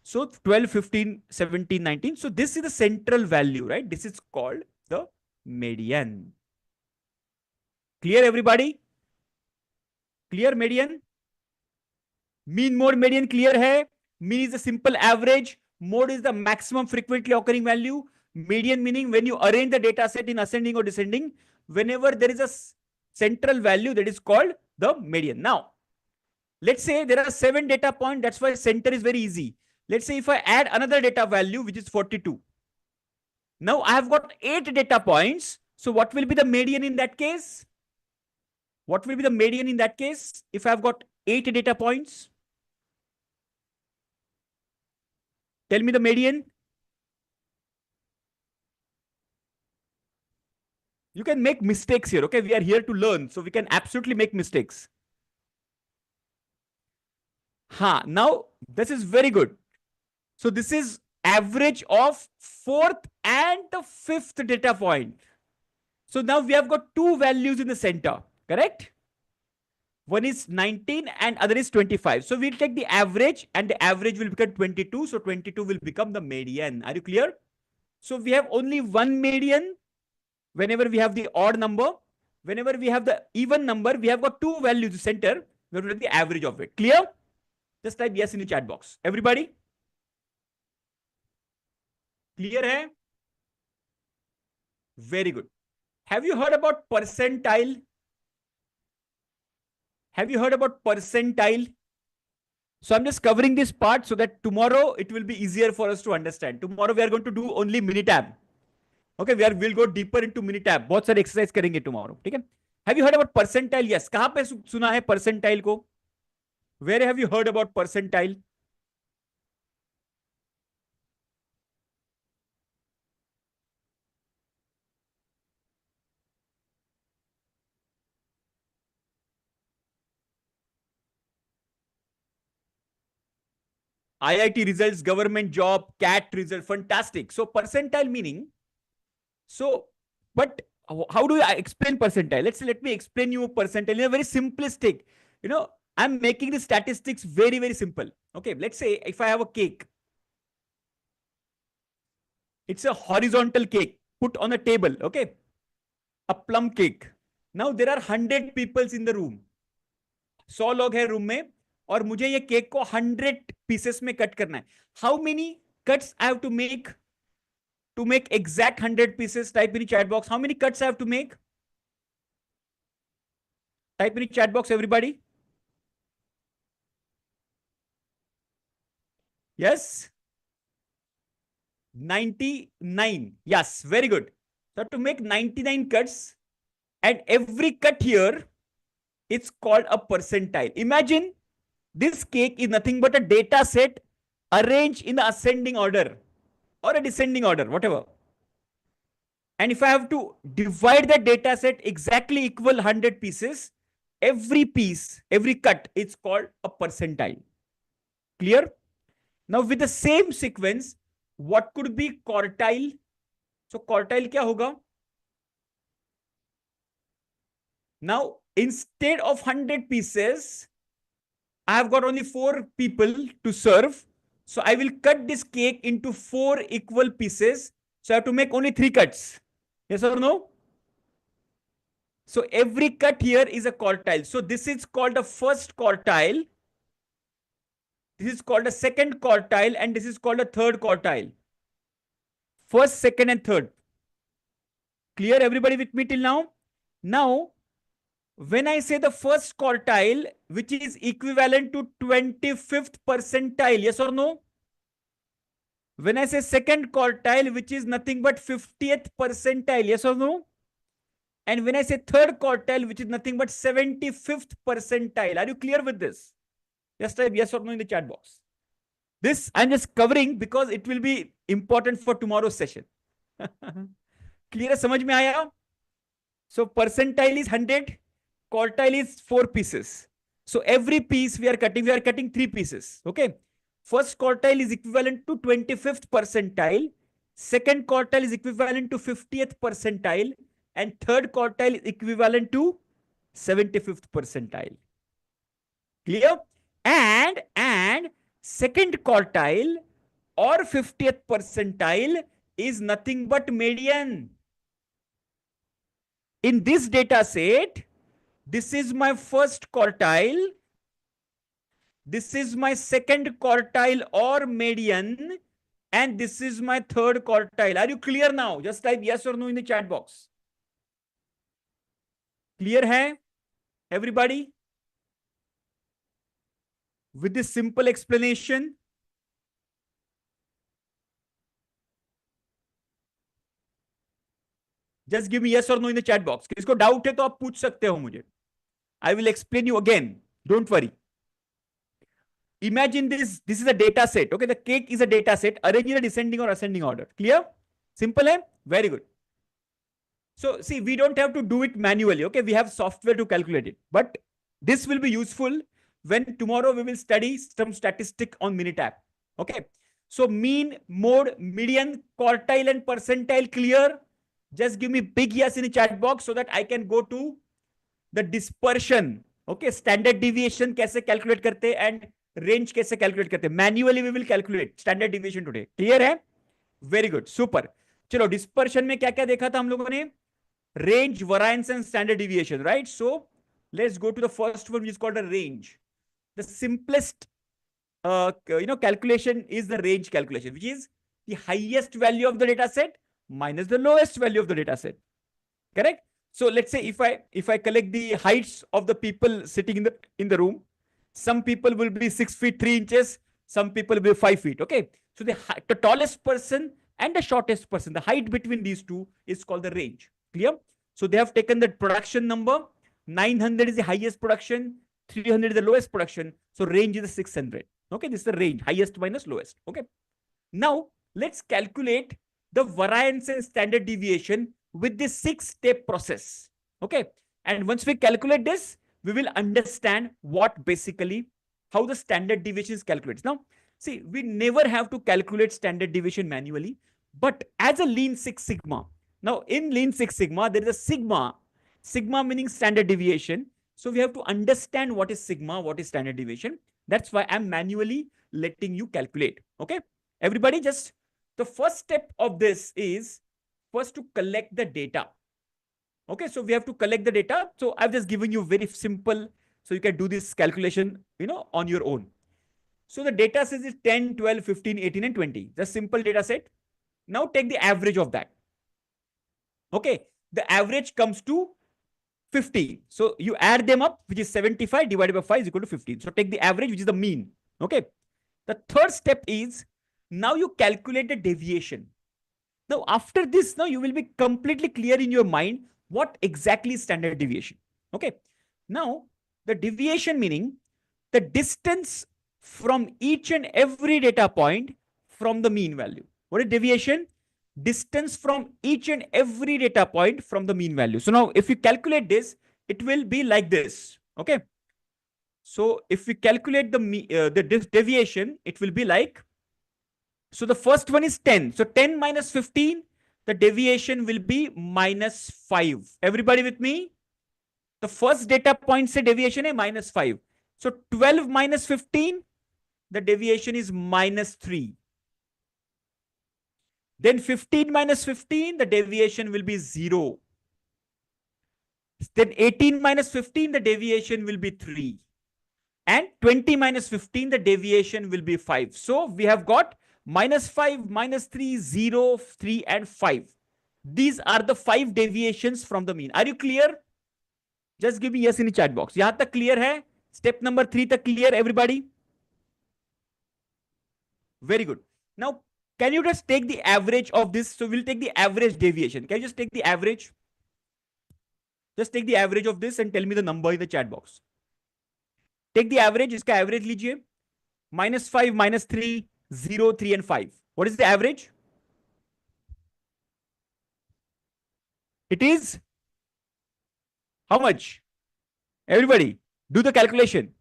So 12, 15, 17, 19. So this is the central value, right? This is called the median. Clear, everybody? Clear median? Mean, mode, median clear hai? Mean is the simple average. Mode is the maximum frequently occurring value. Median meaning when you arrange the data set in ascending or descending, whenever there is a central value, that is called the median. Now, let's say there are 7 data points. That's why center is very easy. Let's say if I add another data value, which is 42. Now I have got 8 data points. So what will be the median in that case? What will be the median in that case if I have got 8 data points? Tell me the median. You can make mistakes here. Okay, we are here to learn. So we can absolutely make mistakes. Now this is very good. So this is average of 4th and the 5th data point. So now we have got 2 values in the center, correct? One is 19 and other is 25. So we'll take the average and the average will become 22. So 22 will become the median. Are you clear? So we have only one median whenever we have the odd number. Whenever we have the even number, we have got two values center. We have to take the average of it. Clear? Just type yes in the chat box. Everybody? Clear hai? Very good. Have you heard about percentile? Have you heard about percentile? So I'm just covering this part so that tomorrow it will be easier for us to understand. Tomorrow we are going to do only Minitab. Okay, we'll go deeper into Minitab. बहुत सारे exercise करेंगे tomorrow. ठीक है? Have you heard about percentile? Yes. कहाँ पे सुना है percentile को? Where have you heard about percentile? IIT results, government job, CAT result, fantastic. So percentile meaning, so, but how do I explain percentile? Let me explain you percentile in a very simplistic, I'm making the statistics very, very simple. Okay, let's say if I have a cake, it's a horizontal cake put on a table, okay? A plum cake. Now there are 100 people in the room. 100 लोग हैं room में और मुझे ये cake को 100 pieces में cut करना है. How many cuts I have to make exact 100 pieces? Type in the chat box. How many cuts I have to make? Type in the chat box, everybody. Yes? 99. Yes, very good. So to make 99 cuts, and every cut here, it's called a percentile. Imagine this cake is nothing but a data set arranged in the ascending order or a descending order, whatever. And if I have to divide that data set exactly equal 100 pieces, every piece, every cut, it's called a percentile. Clear? Now with the same sequence, what could be quartile? So quartile kya hoga? Now instead of 100 pieces, I have got only 4 people to serve. So I will cut this cake into 4 equal pieces. So I have to make only 3 cuts. Yes or no? So every cut here is a quartile. So this is called the first quartile. This is called a second quartile, and this is called a third quartile. First, second, and third. Clear, everybody with me till now? Now, when I say the first quartile, which is equivalent to 25th percentile, yes or no? When I say second quartile, which is nothing but 50th percentile, yes or no? And when I say third quartile, which is nothing but 75th percentile, are you clear with this? Just type yes or no in the chat box. This I'm just covering because it will be important for tomorrow's session. Clear? समझ में आया? So percentile is 100, quartile is 4 pieces. So every piece we are cutting 3 pieces. Okay. First quartile is equivalent to 25th percentile. Second quartile is equivalent to 50th percentile. And third quartile is equivalent to 75th percentile. Clear? And second quartile or 50th percentile is nothing but median. In this data set, this is my first quartile. This is my second quartile or median. And this is my third quartile. Are you clear now? Just type yes or no in the chat box. Clear hai? Everybody? With this simple explanation, just give me yes or no in the chat box. किसको doubt है तो आप पूछ सकते हो मुझे. I will explain you again. Don't worry. Imagine this is a data set. Okay, the cake is a data set arranged in a descending or ascending order. Clear? Simple hai? Very good. So see, we don't have to do it manually. Okay, we have software to calculate it. But this will be useful when tomorrow we will study some statistic on Minitab. Okay. So mean, mode, median, quartile, and percentile clear. Just give me big yes in the chat box so that I can go to the dispersion. Okay, standard deviation कैसे calculate करते हैं and range कैसे calculate करते हैं. Manually we will calculate standard deviation today. Clear है? Very good, super. चलो, dispersion में क्या क्या देखा था हम लोगों ने? Range, variance and standard deviation, right? So let's go to the first one, which is called a range. The simplest calculation is the range calculation, which is the highest value of the data set minus the lowest value of the data set. Correct? So let's say if I collect the heights of the people sitting in the room, some people will be 6 feet 3 inches, some people will be 5 feet. Okay. So the tallest person and the shortest person, the height between these two is called the range. Clear? So they have taken the production number. 900 is the highest production, 300 is the lowest production. So range is the 600. Okay. This is the range, highest minus lowest. Okay. Now let's calculate the variance and standard deviation with this 6-step process. Okay. And once we calculate this, we will understand what basically how the standard deviation is calculated. Now, see, we never have to calculate standard deviation manually, but as a Lean Six Sigma, now in Lean Six Sigma, there is a sigma meaning standard deviation. So we have to understand what is sigma, what is standard deviation. That's why I'm manually letting you calculate. Okay. Everybody, just the first step of this is first to collect the data. Okay, so we have to collect the data. So I've just given you very simple, so you can do this calculation, on your own. So the data set is 10, 12, 15, 18, and 20. The simple data set. Now take the average of that. Okay, the average comes to 50. So you add them up, which is 75 divided by 5 is equal to 15. So take the average, which is the mean. Okay. The third step is now you calculate the deviation. Now, after this, now you will be completely clear in your mind what exactly is standard deviation. Okay. Now, the deviation meaning the distance from each and every data point from the mean value. What is deviation? Distance from each and every data point from the mean value. So now if you calculate this, it will be like this. Okay. So if we calculate the deviation, it will be like, so the first one is 10. So 10 minus 15, the deviation will be minus 5. Everybody with me? The first data point say deviation is minus 5. So 12 minus 15, the deviation is minus 3. Then 15 minus 15, the deviation will be 0. Then 18 minus 15, the deviation will be 3. And 20 minus 15, the deviation will be 5. So we have got minus 5, minus 3, 0, 3, and 5. These are the 5 deviations from the mean. Are you clear? Just give me yes in the chat box. Yahan tak clear hai? Step number 3 tak clear, everybody? Very good. Now, can you just take the average of this? So we'll take the average deviation. Can you just take the average? Just take the average of this and tell me the number in the chat box. Take the average. Iska average lijiye. Minus 5, minus 3, 0, 3, and 5. What is the average? It is how much? Everybody, do the calculation.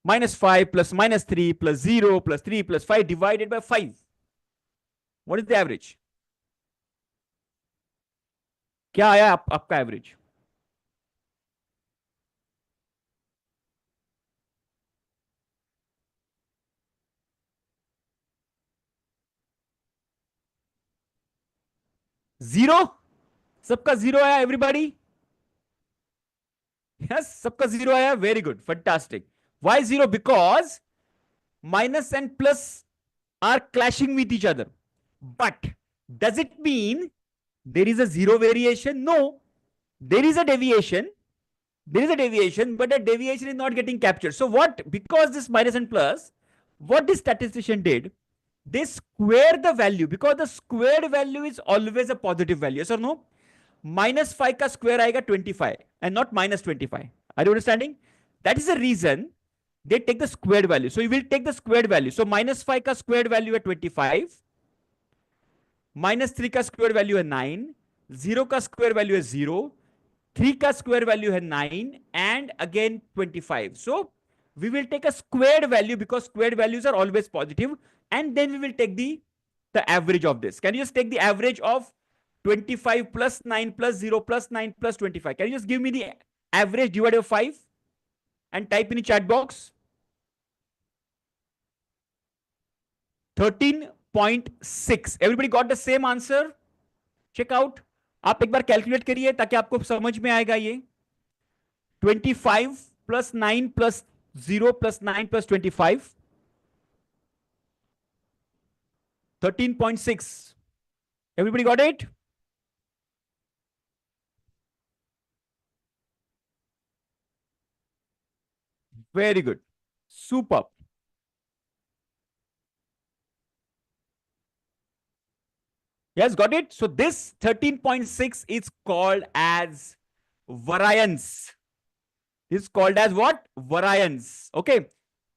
Minus 5 plus minus 3 plus 0 plus 3 plus 5 divided by 5. What is the average? क्या आया आपका average? Zero? सबका 0 आया, everybody? Yes, सबका 0 आया. Very good. Fantastic. Why 0? Because minus and plus are clashing with each other. But does it mean there is a 0 variation? No. There is a deviation. There is a deviation, but the deviation is not getting captured. So what? Because this minus and plus, what the statistician did, they square the value, because the squared value is always a positive value. Yes or no? Minus 5 ka square aayega 25 and not minus 25. Are you understanding? That is the reason they take the squared value. So you will take the squared value. So minus 5 ka squared value is 25. Minus 3 का square value है 9, 0 का square value है 0, 3 का square value है 9, and again 25. So we will take a squared value because squared values are always positive, and then we will take the average of this. Can you just take the average of 25 plus 9 plus 0 plus 9 plus 25? Can you just give me the average divided by 5? and type in the chat box. 13.6. Everybody got the same answer? Check out. आप एक बार calculate करिए ताकि आपको समझ में आएगा ये. 25 plus 9 plus 0 plus 9 plus 25. 13.6. Everybody got it? Very good. Superb. Yes, got it? So this 13.6 is called as variance. Is called as what? Variance. Okay.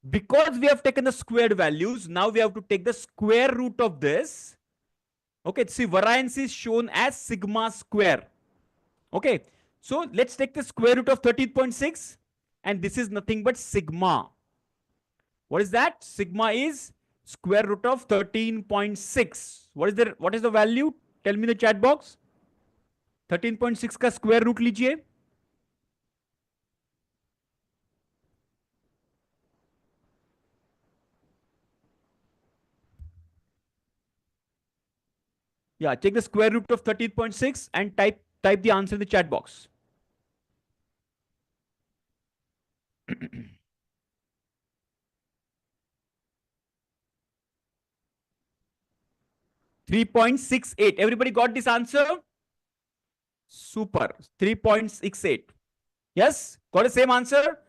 Because we have taken the squared values, now we have to take the square root of this. Okay. See, variance is shown as sigma square. Okay. So let's take the square root of 13.6, and this is nothing but sigma. What is that? Sigma is square root of 13.6. What is the value? Tell me in the chat box. 13.6 का square root लीजिए. Yeah, take the square root of 13.6 and type the answer in the chat box. 3.68. Everybody got this answer? Super. 3.68. Yes, got the same answer.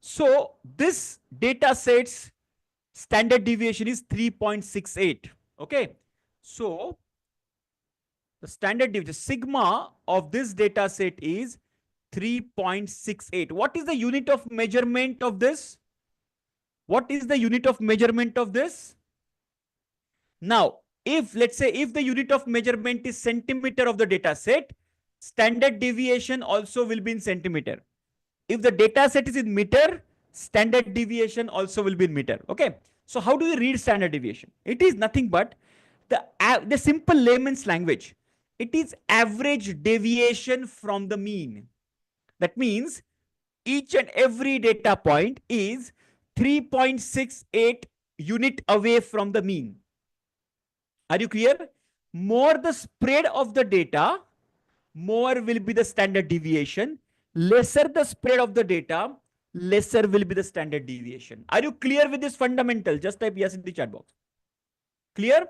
So this data set's standard deviation is 3.68. Okay. So the standard deviation, sigma of this data set is 3.68. What is the unit of measurement of this? What is the unit of measurement of this? Now, if let's say if the unit of measurement is centimeter of the data set, standard deviation also will be in centimeter. If the data set is in meter, standard deviation also will be in meter. Okay. So how do we read standard deviation? It is nothing but the simple layman's language. It is average deviation from the mean. That means each and every data point is 3.68 unit away from the mean. Are you clear? More the spread of the data, more will be the standard deviation. Lesser the spread of the data, lesser will be the standard deviation. Are you clear with this fundamental? Just type yes in the chat box. Clear?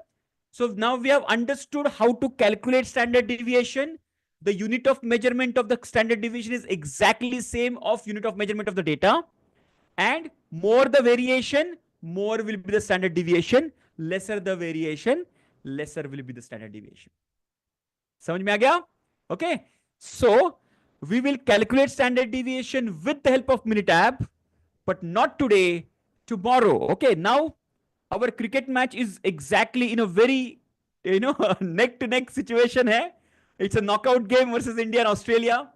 So now we have understood how to calculate standard deviation. The unit of measurement of the standard deviation is exactly same of unit of measurement of the data. And more the variation, more will be the standard deviation. Lesser the variation, lesser will be the standard deviation. समझ में आ गया? Okay. So we will calculate standard deviation with the help of Minitab, but not today, tomorrow. Okay. Now our cricket match is exactly in a very, neck to neck situation here. It's a knockout game versus India and Australia.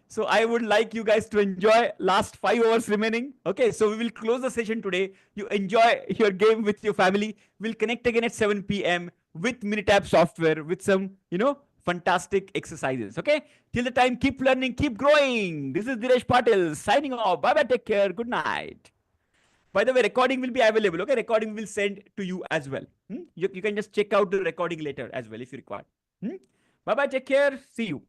So I would like you guys to enjoy last 5 hours remaining. Okay, so we will close the session today. You enjoy your game with your family. We'll connect again at 7 p.m. with Minitab software with some, fantastic exercises. Okay, till the time, keep learning, keep growing. This is Dinesh Patil signing off. Bye bye. Take care. Good night. By the way, recording will be available. Okay, recording will send to you as well. You can just check out the recording later as well if you require. Bye bye. Take care. See you.